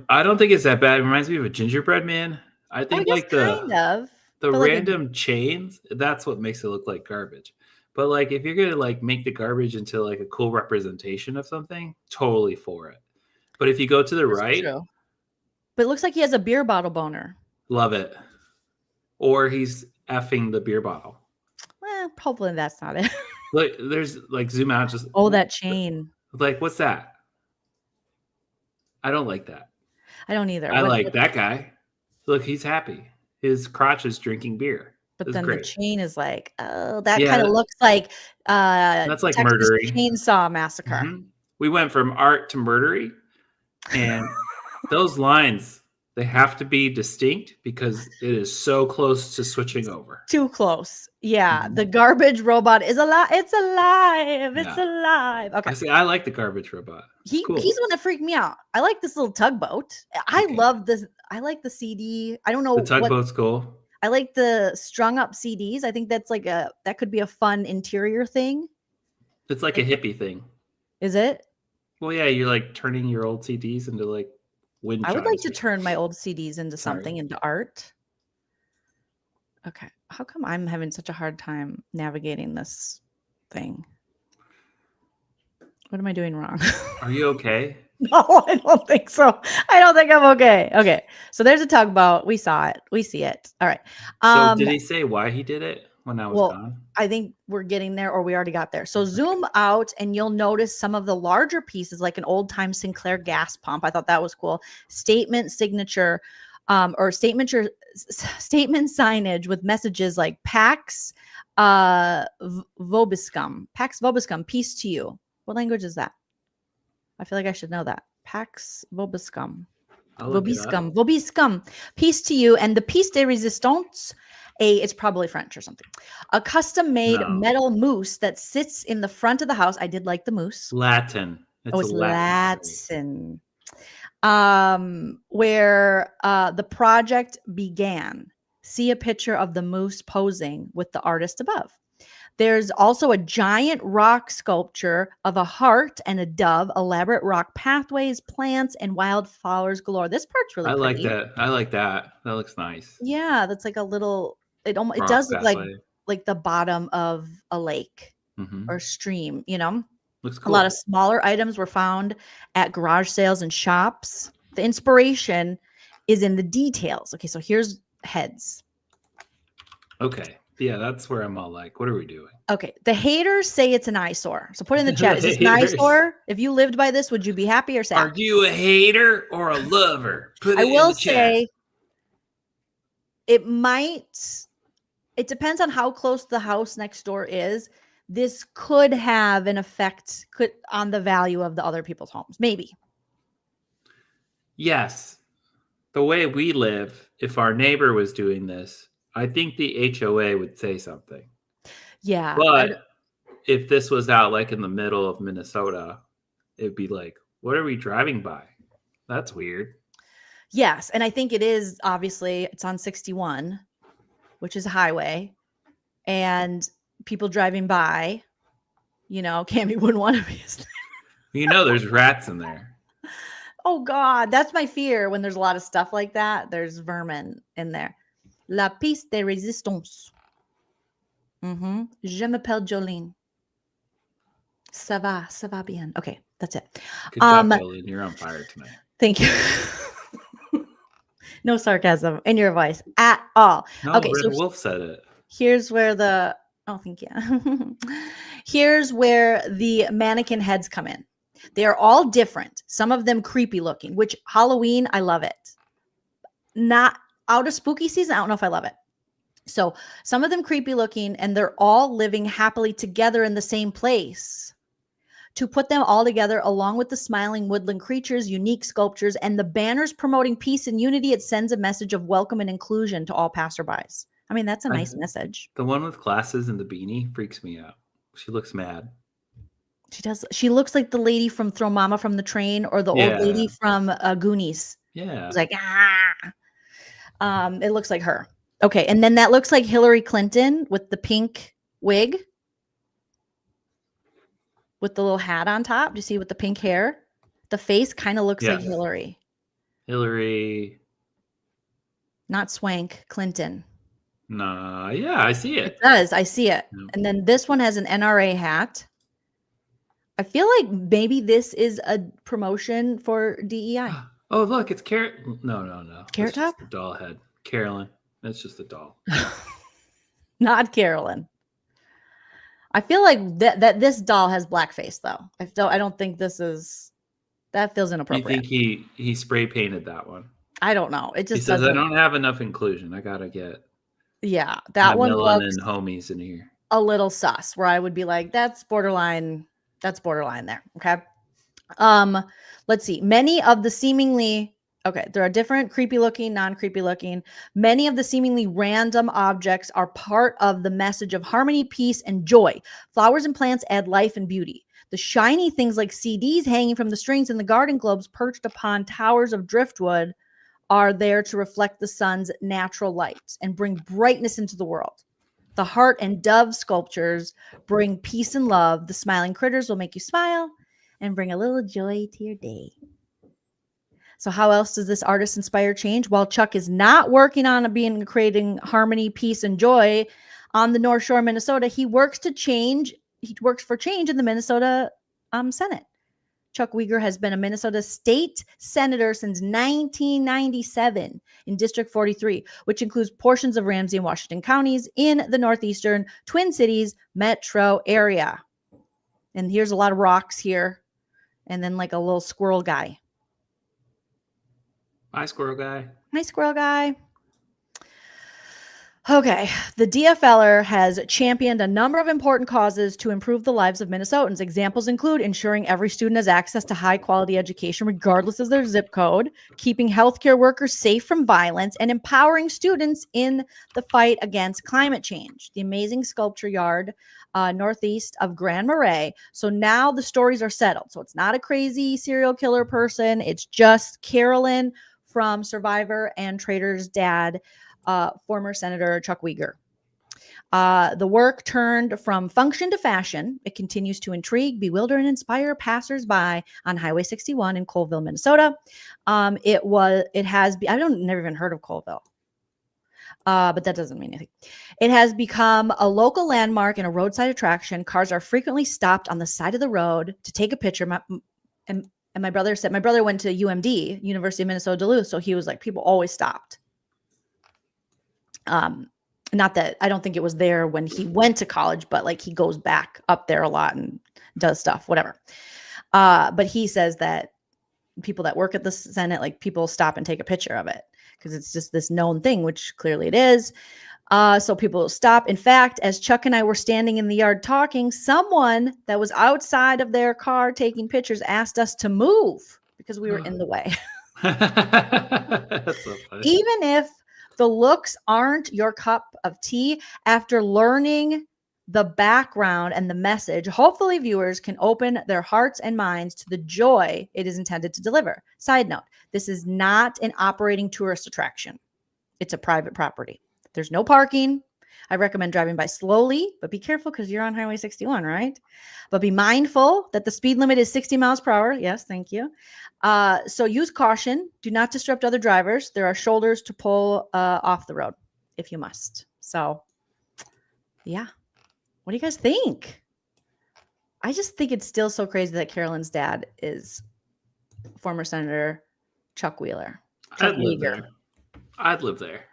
I don't think it's that bad. It reminds me of a gingerbread man. I think like the random chains, that's what makes it look like garbage. But like if you're gonna like make the garbage into like a cool representation of something, totally for it. But if you go to the right, true. But it looks like he has a beer bottle boner. Love it. Or he's effing the beer bottle. Well, hopefully that's not it. Like there's like zoom out just that chain. Like what's that? I don't like that. I don't either. I like that guy. Look, he's happy. His crotch is drinking beer. But That's then great. the chain is like, oh, that kind of looks like that's like Texas murdery. Chainsaw Massacre. Mm-hmm. We went from art to murdery, and those lines, they have to be distinct because it is so close to switching over. Too close. Yeah. The garbage robot is alive. It's alive. It's alive. Okay. I like the garbage robot. Cool. He's the one that freaked me out. I like this little tugboat. I love this. I like the CD. I don't know. The tugboat's cool. I like the strung up CDs. I think that's like that could be a fun interior thing. It's like a hippie thing. Is it? Well, yeah, you're like turning your old CDs into like wind I would like to chimes. turn my old CDs into something, into art. Okay. How come I'm having such a hard time navigating this thing? What am I doing wrong? Are you okay? No, I don't think so. I don't think I'm okay. Okay. So there's a tugboat. We saw it. We see it. All right. So did he say why he did it when I was gone? I think we're getting there, or we already got there. So zoom out and you'll notice some of the larger pieces, like an old time Sinclair gas pump. I thought that was cool. Statement signature, or statement signage with messages like Pax Vobiscum. Pax Vobiscum, peace to you. What language is that? I feel like I should know that. Pax Vobiscum. Vobiscum. Peace to you. And the piece de resistance, it's probably French or something. A custom-made metal moose that sits in the front of the house. I did like the moose. Latin. It's Latin. Where the project began. See a picture of the moose posing with the artist above. There's also a giant rock sculpture of a heart and a dove, elaborate rock pathways, plants, and wildflowers galore. This part's really pretty. Like that. I like that. That looks nice. Yeah, that's like a little, it does look like the bottom of a lake or stream, you know? Looks cool. A lot of smaller items were found at garage sales and shops. The inspiration is in the details. Okay, so here's heads. Okay. Yeah, that's where I'm all like, what are we doing? Okay. The haters say it's an eyesore. So put in the chat. Is this an Haters. eyesore? If you lived by this, would you be happy or sad? Are you a hater or a lover? Put it I in will the chat. say it depends on how close the house next door is. This could have an effect on the value of the other people's homes. Maybe. Yes. The way we live, if our neighbor was doing this, I think the HOA would say something. Yeah. But if this was out like in the middle of Minnesota, it'd be like, what are we driving by? That's weird. Yes. And I think it is, obviously, it's on 61, which is a highway. And people driving by, Cammy wouldn't want to be. There's rats in there. Oh, God. That's my fear when there's a lot of stuff like that. There's vermin in there. La piste de résistance. Je m'appelle Joleen. Ça va bien. Okay, that's it. Good job, Joleen. You're on fire tonight. Thank you. No sarcasm in your voice at all. No, okay, Red so Wolf said it. Here's where thank you. Here's where the mannequin heads come in. They are all different. Some of them creepy looking, which Halloween, I love it. Not out of spooky season, I don't know if I love it. So some of them creepy looking, and they're all living happily together in the same place. To put them all together, along with the smiling woodland creatures, unique sculptures, and the banners promoting peace and unity, it sends a message of welcome and inclusion to all passerbys. I mean, that's a nice message. The one with glasses and the beanie freaks me out. She looks mad. She does. She looks like the lady from Throw Mama from the Train, or the old lady from Goonies. Yeah. It's like, it looks like her. Okay. And then that looks like Hillary Clinton with the pink wig with the little hat on top. Do you see with the pink hair? The face kind of looks like Hillary. Hillary. Not Swank, Clinton. Nah, yeah, I see it. It does. I see it. Yeah. And then this one has an NRA hat. I feel like maybe this is a promotion for DEI. Oh, look, it's Carrot. No. Carrot Top? The doll head. Carolyn. That's just a doll. Not Carolyn. I feel like that this doll has blackface though. I don't think that feels inappropriate. You think he spray painted that one? I don't know. It just he says, doesn't. I don't have enough inclusion. I gotta get that one looks looks homies in here. A little sus, where I would be like, that's borderline there. Okay. Let's see. Many of the there are different creepy looking, non-creepy looking. Many of the seemingly random objects are part of the message of harmony, peace, and joy. Flowers and plants add life and beauty. The shiny things like CDs hanging from the strings and the garden globes perched upon towers of driftwood are there to reflect the sun's natural light and bring brightness into the world. The heart and dove sculptures bring peace and love. The smiling critters will make you smile and bring a little joy to your day. So how else does this artist inspire change? While Chuck is not working on creating harmony, peace, and joy on the North Shore of Minnesota, he works for change in the Minnesota Senate. Chuck Wiger has been a Minnesota state senator since 1997 in District 43, which includes portions of Ramsey and Washington counties in the northeastern Twin Cities metro area. And here's a lot of rocks here, and then like a little squirrel guy. Hi, squirrel guy. Hi, squirrel guy. Okay, the DFLer has championed a number of important causes to improve the lives of Minnesotans. Examples include ensuring every student has access to high-quality education regardless of their zip code, keeping healthcare workers safe from violence, and empowering students in the fight against climate change. The amazing sculpture yard northeast of Grand Marais. So now the stories are settled. So it's not a crazy serial killer person. It's just Carolyn from Survivor and Trader's dad, former Senator Chuck Wiger. The work turned from function to fashion. It continues to intrigue, bewilder, and inspire passersby on Highway 61 in Colville, Minnesota. Never even heard of Colville. But that doesn't mean anything. It has become a local landmark and a roadside attraction. Cars are frequently stopped on the side of the road to take a picture. And my brother said, my brother went to UMD, University of Minnesota Duluth. So he was like, people always stopped. Not that I don't think it was there when he went to college, but like he goes back up there a lot and does stuff, whatever. But he says that people that work at the Senate, like people stop and take a picture of it because it's just this known thing, which clearly it is. So people stop. In fact, as Chuck and I were standing in the yard talking, someone that was outside of their car taking pictures asked us to move because we were in the way. That's so funny. Even if the looks aren't your cup of tea, after learning the background and the message, hopefully viewers can open their hearts and minds to the joy it is intended to deliver. Side note, this is not an operating tourist attraction. It's a private property. There's no parking. I recommend driving by slowly, but be careful because you're on Highway 61, right? But be mindful that the speed limit is 60 miles per hour. Yes, thank you. So use caution. Do not disrupt other drivers. There are shoulders to pull off the road if you must. So, yeah. What do you guys think? I just think it's still so crazy that Carolyn's dad is former Senator Chuck Wheeler. I'd live there. I'd live there.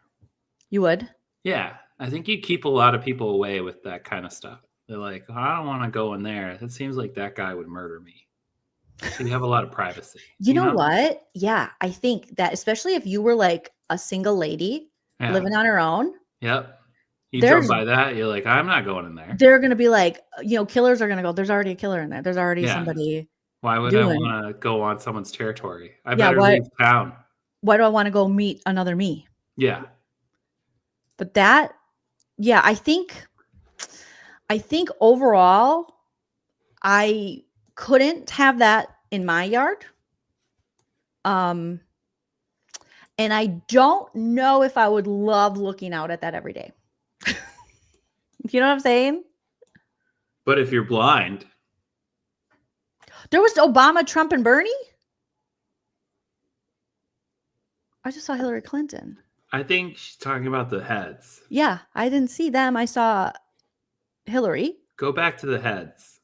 You would? Yeah. I think you keep a lot of people away with that kind of stuff. They're like, oh, I don't want to go in there. It seems like that guy would murder me. So you have a lot of privacy. You know what? Yeah. I think that especially if you were like a single lady living on her own. Yep. You drove by that, you're like, I'm not going in there. They're going to be like, killers are going to go, there's already a killer in there. There's already somebody. Why would I want to go on someone's territory? I better leave town. Why do I want to go meet another me? Yeah. But that, I think overall, I couldn't have that in my yard. And I don't know if I would love looking out at that every day. You know what I'm saying? But if you're blind. There was Obama, Trump, and Bernie. I just saw Hillary Clinton. I think she's talking about the heads. Yeah, I didn't see them. I saw Hillary. Go back to the heads.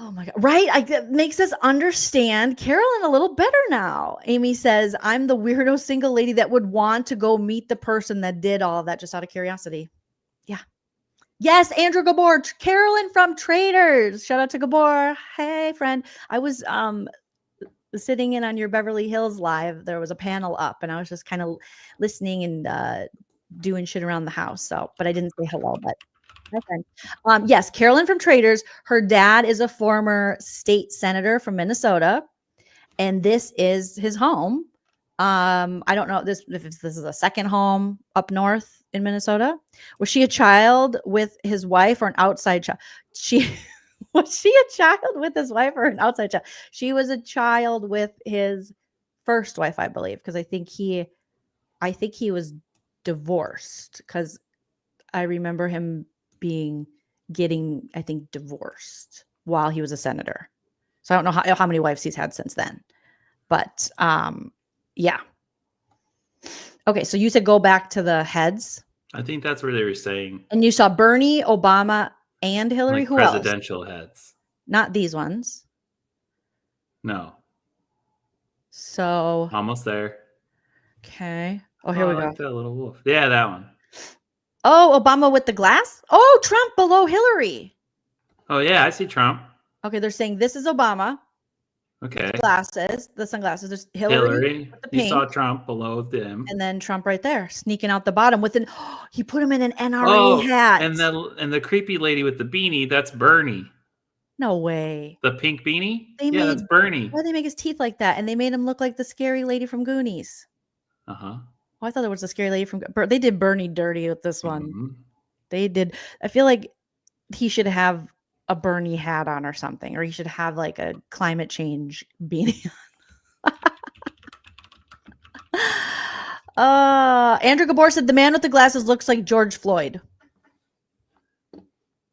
Oh my God. Right? That makes us understand Carolyn a little better now. Amy says, I'm the weirdo single lady that would want to go meet the person that did all of that just out of curiosity. Yeah. Yes, Andrew Gabor, Carolyn from Traders. Shout out to Gabor. Hey, friend. I was sitting in on your Beverly Hills live. There was a panel up and I was just kind of listening and doing shit around the house. So, but I didn't say hello, but my friend. Yes, Carolyn from Traders. Her dad is a former state senator from Minnesota, and this is his home. I don't know if this is a second home up north in Minnesota. Was she a child with his wife or an outside child? Was she a child with his wife or an outside child? She was a child with his first wife, I believe, because I think he was divorced because I remember him getting, I think, divorced while he was a senator. So I don't know how many wives he's had since then. But yeah. Okay, so you said go back to the heads. I think that's where they were saying. And you saw Bernie, Obama, and Hillary. Like who else? Presidential heads. Not these ones. No. So almost there. Okay. Oh, here we go. Like that little wolf. Yeah, that one. Oh, Obama with the glass? Oh, Trump below Hillary. Oh, yeah, I see Trump. Okay, they're saying this is Obama. Okay. The sunglasses. There's Hillary with the pink. You saw Trump below them. And then Trump right there, sneaking out the bottom with he put him in an NRA hat. And the creepy lady with the beanie, that's Bernie. No way. The pink beanie? That's Bernie. Why did they make his teeth like that? And they made him look like the scary lady from Goonies. Uh-huh. Oh, I thought it was the scary lady from. They did Bernie dirty with this one. Mm-hmm. They did. I feel like he should have a Bernie hat on or something, or he should have like a climate change beanie on. Andrew Gabor said the man with the glasses looks like George Floyd.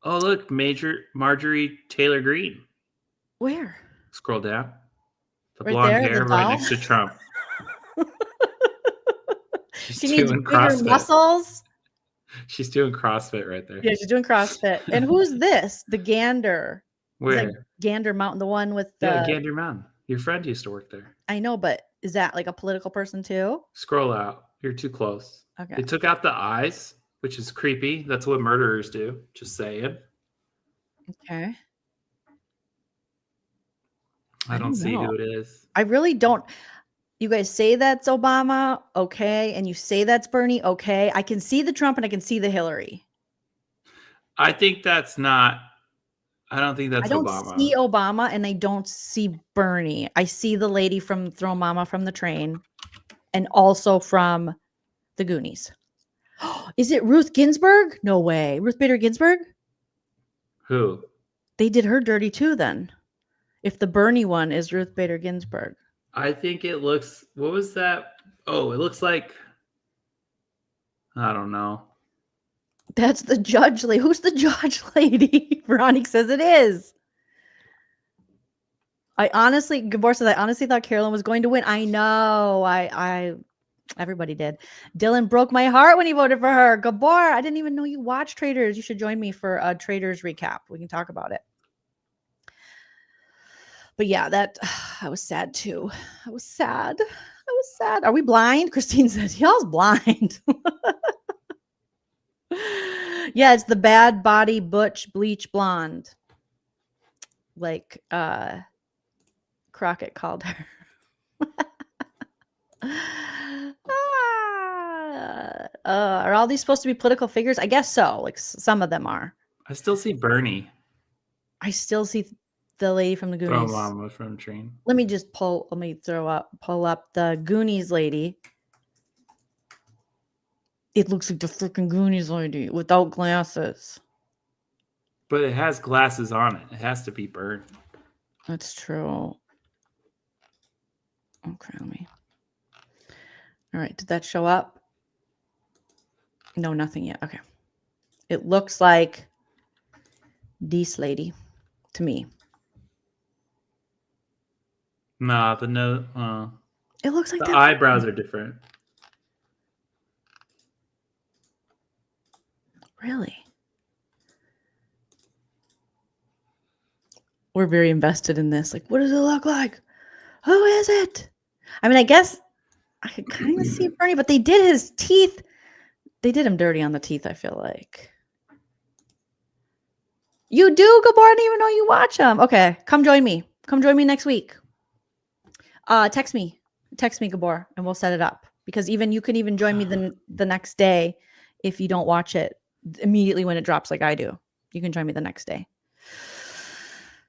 Oh, look, Marjorie Taylor Greene. Where? Scroll down. The right blonde there, hair right next to Trump. She needs bigger muscles. She's doing CrossFit right there. Yeah, she's doing CrossFit. And who's this? The Gander. Where? Like Gander Mountain, the one with the... Yeah, Gander Mountain. Your friend used to work there. I know, but is that like a political person too? Scroll out. You're too close. Okay. They took out the eyes, which is creepy. That's what murderers do. Just saying. Okay. I don't see know. who it is. I really don't. You guys say that's Obama, okay, and you say that's Bernie, okay. I can see the Trump and I can see the Hillary. I think that's not. I don't think that's I don't Obama. see Obama and I don't see Bernie. I see the lady from Throw Mama from the Train and also from the Goonies. Is it Ruth Ginsburg? No way. Ruth Bader Ginsburg? Who? They did her dirty too then. If the Bernie one is Ruth Bader Ginsburg. I think it looks. What was that? Oh, it looks like. I don't know. That's the judge lady. Who's the judge lady? Veronique says it is. Gabor says, I honestly thought Carolyn was going to win. I know. Everybody did. Dylan broke my heart when he voted for her. Gabor, I didn't even know you watched Traitors. You should join me for a Traitors recap. We can talk about it. But yeah, I was sad too. I was sad. Are we blind? Christine says, y'all's blind. Yeah, it's the bad body butch bleach blonde. Like Crockett called her. Are all these supposed to be political figures? I guess so. Like some of them are. I still see Bernie. I still see the lady from the Throw Goonies. Mama from Train. Let me pull up the Goonies lady. It looks like the freaking Goonies lady without glasses. But it has glasses on it. It has to be Bernie. That's true. Okay, all right, did that show up? No, nothing yet. Okay. It looks like this lady to me. Nah, the It looks like the eyebrows are different. Really? We're very invested in this. Like, what does it look like? Who is it? I mean, I guess I could kind of see Bernie, but they did his teeth. They did him dirty on the teeth, I feel like. You do, Gabor? I didn't even know you watch them. Okay, come join me. Come join me next week. Text me, Gabor, and we'll set it up. Because you can even join me the next day if you don't watch it immediately when it drops like I do. You can join me the next day.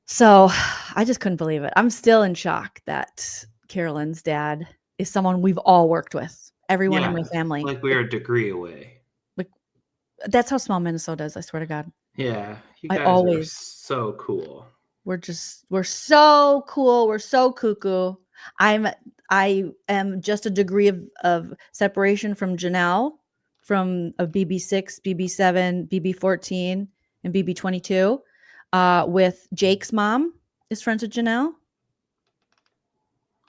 So I just couldn't believe it. I'm still in shock that Carolyn's dad is someone we've all worked with. Everyone in my family. Like we're a degree away. Like that's how small Minnesota is, I swear to God. Yeah. You I guys always- are so cool. We're so cool. We're so cuckoo. I am just a degree of separation from Janelle, from a BB6, BB7, BB14, and BB22. With Jake's mom is friends with Janelle.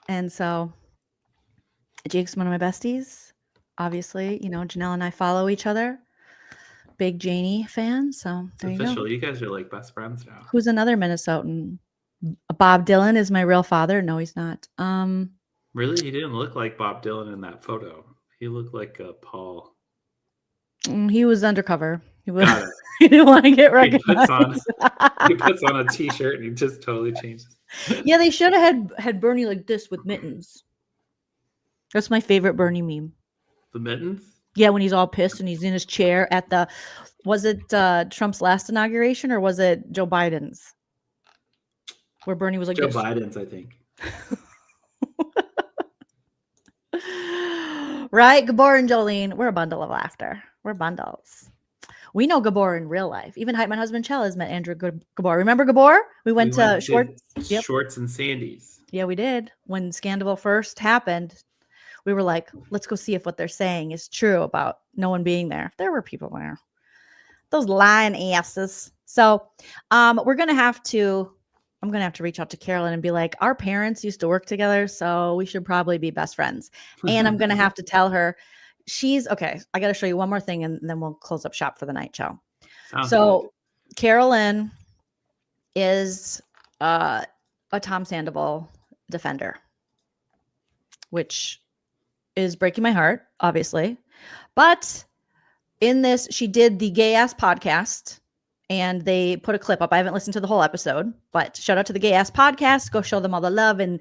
And so Jake's one of my besties. Obviously, Janelle and I follow each other. Big Janie fan. So there you go. Official. You guys are like best friends now. Who's another Minnesotan? Bob Dylan is my real father. No, he's not. Really? He didn't look like Bob Dylan in that photo. He looked like Paul. He was undercover. He was. Got it. He didn't want to get recognized. He puts on a t-shirt and he just totally changes. Yeah, they should have had Bernie like this with mittens. That's my favorite Bernie meme. The mittens? Yeah, when he's all pissed and he's in his chair at was it Trump's last inauguration or was it Joe Biden's? Where Bernie was like Joe this. Biden's, I think. Right? Gabor and Joleen, we're a bundle of laughter. We're bundles. We know Gabor in real life. Even my husband Chell has met Andrew Gabor. Remember Gabor? We went to Shorts. Yep. Shorts and Sandy's. Yeah, we did. When Scandal first happened, we were like, let's go see if what they're saying is true about no one being there. There were people there. Those lying asses. So I'm going to have to reach out to Carolyn and be like, our parents used to work together, so we should probably be best friends. And I'm going to have to tell her okay. I got to show you one more thing and then we'll close up shop for the night show. Sounds So good. Carolyn is a Tom Sandoval defender, which is breaking my heart, obviously. But in this, she did the gay ass podcast and they put a clip up. I haven't listened to the whole episode, but shout out to the gay ass podcast. Go show them all the love and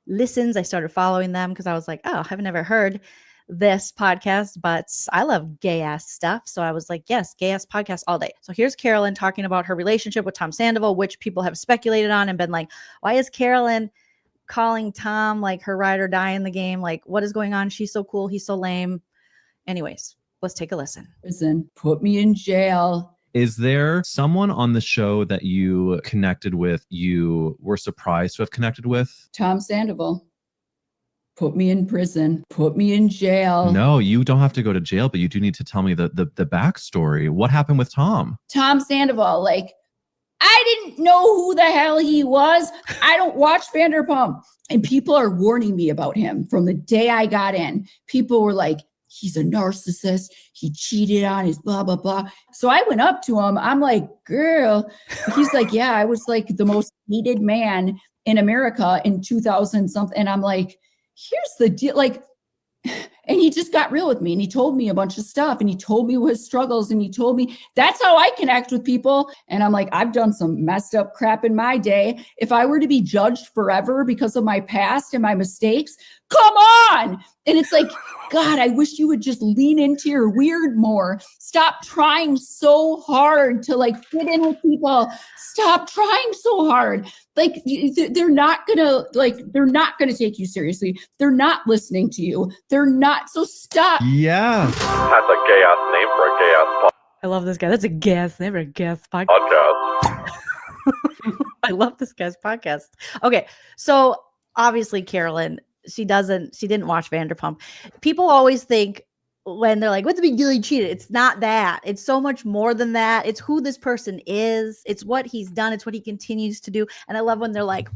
listens. I started following them because I was like, oh, I've never heard this podcast, but I love gay ass stuff. So I was like, yes, gay ass podcast all day. So here's Carolyn talking about her relationship with Tom Sandoval, which people have speculated on and been like, why is Carolyn calling Tom like her ride or die in the game? Like, what is going on? She's so cool. He's so lame. Anyways, let's take a listen. Prison, put me in jail. Is there someone on the show that you connected with, you were surprised to have connected with? Tom Sandoval. Put me in prison. Put me in jail. No, you don't have to go to jail, but you do need to tell me the backstory. What happened with Tom? Tom Sandoval, like, I didn't know who the hell he was. I don't watch Vanderpump. And people are warning me about him from the day I got in. People were like, he's a narcissist. He cheated on his blah, blah, blah. So I went up to him. I'm like, girl. He's like, yeah, I was like the most hated man in America in 2000 something. And I'm like, here's the deal. Like, and he just got real with me and he told me a bunch of stuff and he told me his struggles and he told me that's how I connect with people. And I'm like, I've done some messed up crap in my day. If I were to be judged forever because of my past and my mistakes, come on. And it's like, God, I wish you would just lean into your weird more. Stop trying so hard to like fit in with people. Stop trying so hard. Like they're not gonna take you seriously. They're not listening to you. They're not. So stop. Yeah. That's a gay ass name for a gay ass I love this guy. That's a gas, never a gas podcast. podcast. I love this guy's podcast. Okay, so obviously Carolyn, she didn't watch Vanderpump. People always think when they're like, what's the big deal? He cheated. It's not that. It's so much more than that. It's who this person is. It's what he's done. It's what he continues to do. And I love when they're like,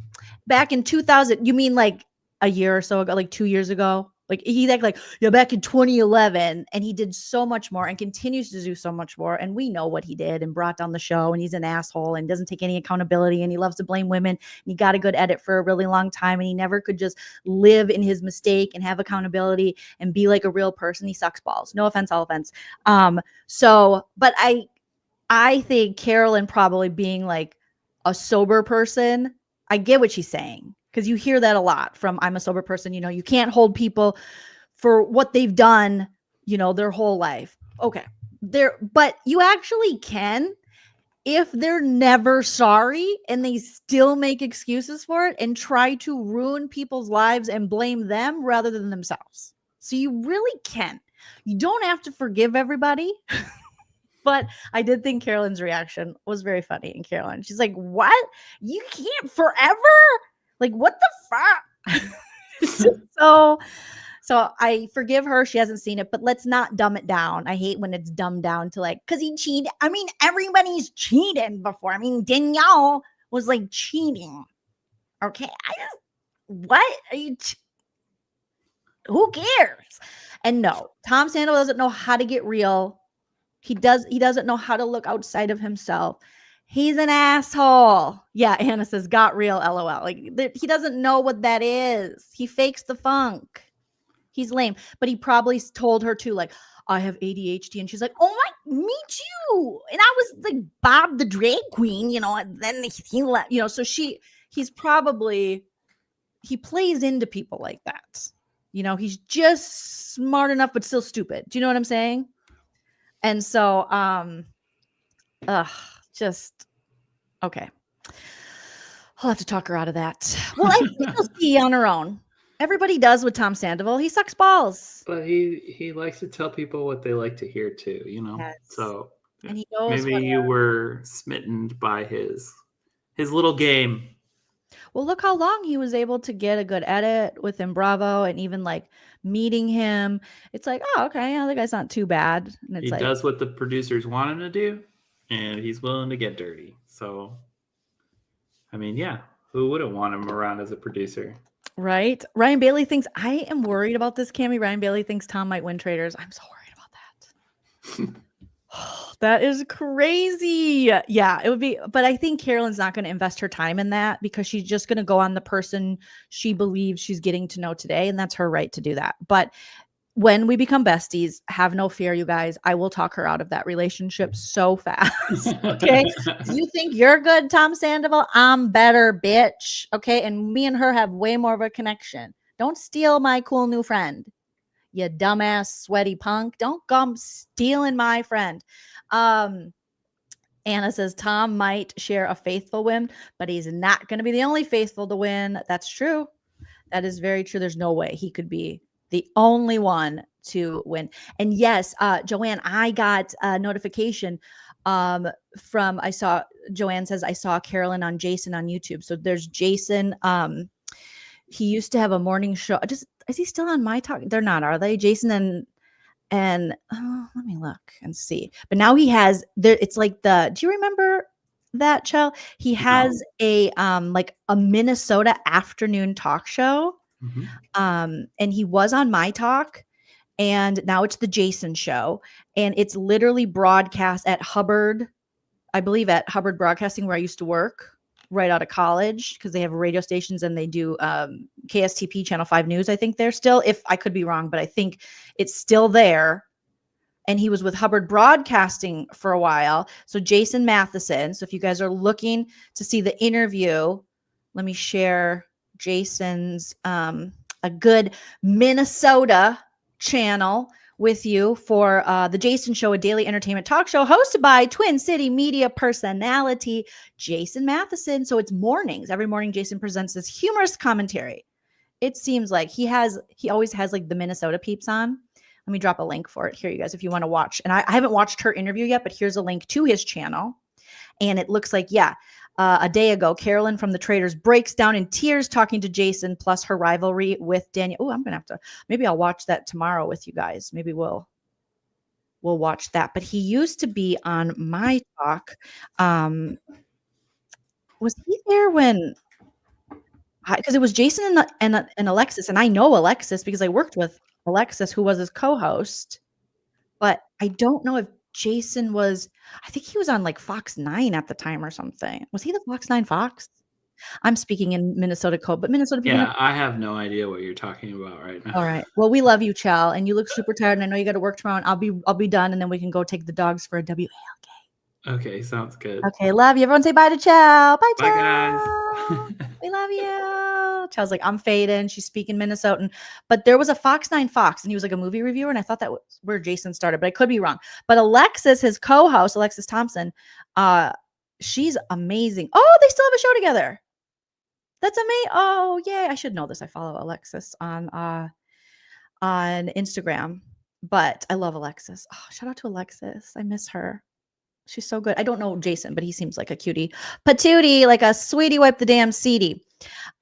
back in 2000, you mean like a year or so ago, like 2 years ago? Like he's like, yeah, back in 2011, and he did so much more and continues to do so much more. And we know what he did and brought down the show, and he's an asshole and doesn't take any accountability, and he loves to blame women. And he got a good edit for a really long time, and he never could just live in his mistake and have accountability and be like a real person. He sucks balls. No offense, all offense. But I think Carolyn probably being like a sober person, I get what she's saying. Because you hear that a lot from I'm a sober person. You know, you can't hold people for what they've done, you know, their whole life. Okay. But you actually can if they're never sorry and they still make excuses for it and try to ruin people's lives and blame them rather than themselves. So you really can. You don't have to forgive everybody. But I did think Carolyn's reaction was very funny. And Carolyn, she's like, what? You can't forever? Like, what the fuck? So I forgive her. She hasn't seen it, but let's not dumb it down. I hate when it's dumbed down to like, because he cheated. I mean, everybody's cheated before. I mean, Danielle was like cheating. Okay. What are you? Who cares? And no, Tom Sandoval doesn't know how to get real. He doesn't know how to look outside of himself. He's an asshole. Yeah, Anna says, got real, LOL. Like, he doesn't know what that is. He fakes the funk. He's lame. But he probably told her too, like, I have ADHD. And she's like, oh my, me too. And I was like Bob the drag queen, you know, and then he let, you know, so he plays into people like that. You know, he's just smart enough, but still stupid. Do you know what I'm saying? And so, just okay. I'll have to talk her out of that. Well, I think she'll see on her own. Everybody does with Tom Sandoval. He sucks balls. But he likes to tell people what they like to hear too, you know. Yes. So And he knows maybe you were smitten by his little game. Well, look how long he was able to get a good edit within Bravo, and even like meeting him. It's like, oh, okay, yeah, the guy's not too bad. And it's He like, does what the producers want him to do, and he's willing to get dirty. So, I mean, yeah, who wouldn't want him around as a producer? right? Ryan Bailey thinks, I am worried about this, Cammie. Ryan Bailey thinks Tom might win Traders. I'm so worried about that. That is crazy. Yeah, it would be. But I think Carolyn's not going to invest her time in that because she's just going to go on the person she believes she's getting to know today. And that's her right to do that. But when we become besties, have no fear, you guys. I will talk her out of that relationship so fast. Okay. You think you're good, Tom Sandoval? I'm better, bitch. Okay. And me and her have way more of a connection. Don't steal my cool new friend, you dumbass, sweaty punk. Don't come stealing my friend. Anna says Tom might share a faithful win, but he's not going to be the only faithful to win. That's true. That is very true. There's no way he could be the only one to win. And yes, Joanne, I got a notification from, Joanne says, I saw Carolyn on Jason on YouTube. So there's Jason. He used to have a morning show. Is he still on My Talk? They're not, are they? Jason and let me look and see. But now he has there. It's like do you remember that, Chell? He has a like a Minnesota afternoon talk show. And he was on My Talk, and now it's the Jason Show, and it's literally broadcast at Hubbard, I believe at Hubbard Broadcasting, where I used to work right out of college, because they have radio stations and they do KSTP Channel 5 News. I think they're still, if I could be wrong, but I think it's still there. And he was with Hubbard Broadcasting for a while. So Jason Matheson. So if you guys are looking to see the interview, let me share Jason's a good Minnesota channel with you for the Jason Show, a daily entertainment talk show hosted by Twin City media personality Jason Matheson. So it's mornings. Every morning Jason presents this humorous commentary. It seems like he always has like the Minnesota peeps on. Let me drop a link for it here, you guys, if you want to watch. And I haven't watched her interview yet, but here's a link to his channel. And it looks like, a day ago, Carolyn from the Traders breaks down in tears talking to Jason, plus her rivalry with Danielle. Oh, I'm going to have to, maybe I'll watch that tomorrow with you guys. Maybe we'll watch that. But he used to be on My Talk. Was he there when, because it was Jason and Alexis, and I know Alexis because I worked with Alexis, who was his co-host, but I don't know if Jason was, I think he was on like Fox 9 at the time or something. Was he the Fox 9 Fox? I'm speaking in Minnesota code, but Minnesota people. Yeah, I have no idea what you're talking about right now. All right. Well, we love you, Chell, and you look super tired, and I know you got to work tomorrow, and I'll be done, and then we can go take the dogs for a WALK. Okay, sounds good. Okay, love you. Everyone say bye to Chell. Bye, Bye, Chell. guys. We love you. Chell's like, I'm fading. She's speaking Minnesotan. But there was a Fox 9 Fox, and he was like a movie reviewer, and I thought that was where Jason started, but I could be wrong. But Alexis, his co-host, Alexis Thompson, she's amazing. Oh, they still have a show together. That's amazing. Oh, yay. I should know this. I follow Alexis on Instagram. But I love Alexis. Oh, shout out to Alexis. I miss her. She's so good. I don't know Jason, but he seems like a cutie. Patootie, like a sweetie wipe the damn seedy.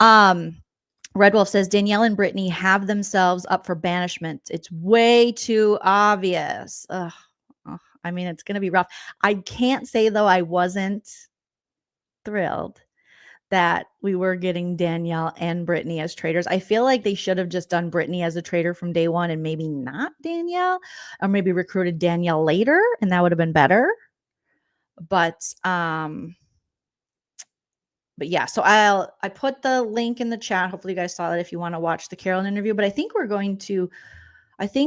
Red Wolf says, Danielle and Brittany have themselves up for banishment. It's way too obvious. Ugh. I mean, it's going to be rough. I can't say, though, I wasn't thrilled that we were getting Danielle and Brittany as traders. I feel like they should have just done Brittany as a trader from day one and maybe not Danielle, or maybe recruited Danielle later, and that would have been better. But yeah, so I put the link in the chat. Hopefully you guys saw that if you want to watch the Carolyn interview. But I think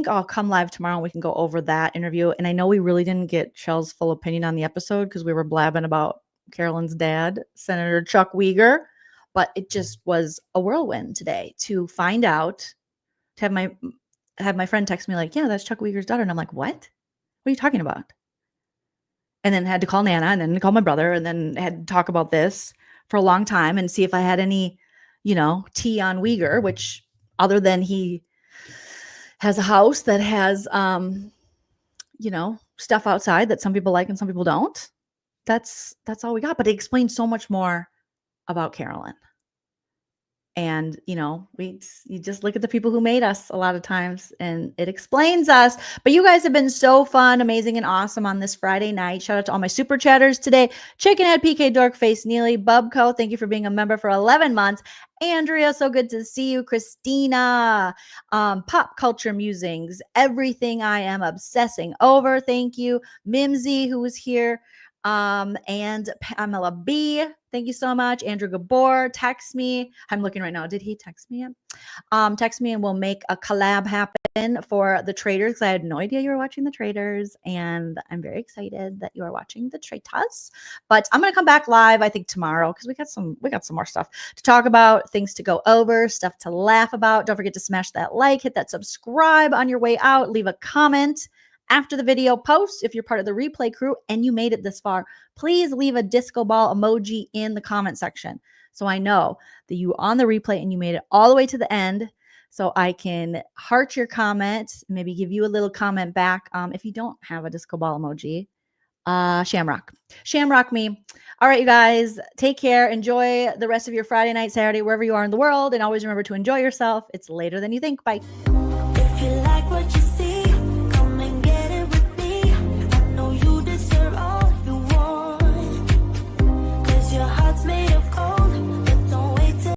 I'll come live tomorrow and we can go over that interview. And I know we really didn't get Shell's full opinion on the episode because we were blabbing about Carolyn's dad, Senator Chuck Wiger. But it just was a whirlwind today to find out, to have my friend text me like, yeah, that's Chuck Wiger's daughter. And I'm like, what? What are you talking about? And then had to call Nana and then call my brother and then had to talk about this for a long time and see if I had any, tea on Wiger, which other than he has a house that has, stuff outside that some people like and some people don't. That's all we got. But it explains so much more about Carolyn. And, you just look at the people who made us a lot of times and it explains us. But you guys have been so fun, amazing, and awesome on this Friday night. Shout out to all my super chatters today. Chickenhead, PK, Dorkface, Neely, Bubco. Thank you for being a member for 11 months. Andrea, so good to see you. Christina, Pop Culture Musings, Everything I Am Obsessing Over. Thank you. Mimsy, who was here. And Pamela B, thank you so much. Andrew Gabor, text me. I'm looking right now. Did he text me yet? Text me and we'll make a collab happen for the Traders, because I had no idea you were watching the Traders, and I'm very excited that you are watching the Traitors. But I'm gonna come back live, I think, tomorrow, because we got some more stuff to talk about, things to go over, stuff to laugh about. Don't forget to smash that like, hit that subscribe on your way out, leave a comment after the video post. If you're part of the replay crew and you made it this far, please leave a disco ball emoji in the comment section, so I know that you on the replay and you made it all the way to the end, so I can heart your comment, maybe give you a little comment back. If you don't have a disco ball emoji, shamrock me. All right, you guys, take care. Enjoy the rest of your Friday night, Saturday, wherever you are in the world, and always remember to enjoy yourself. It's later than you think. Bye. If you like what you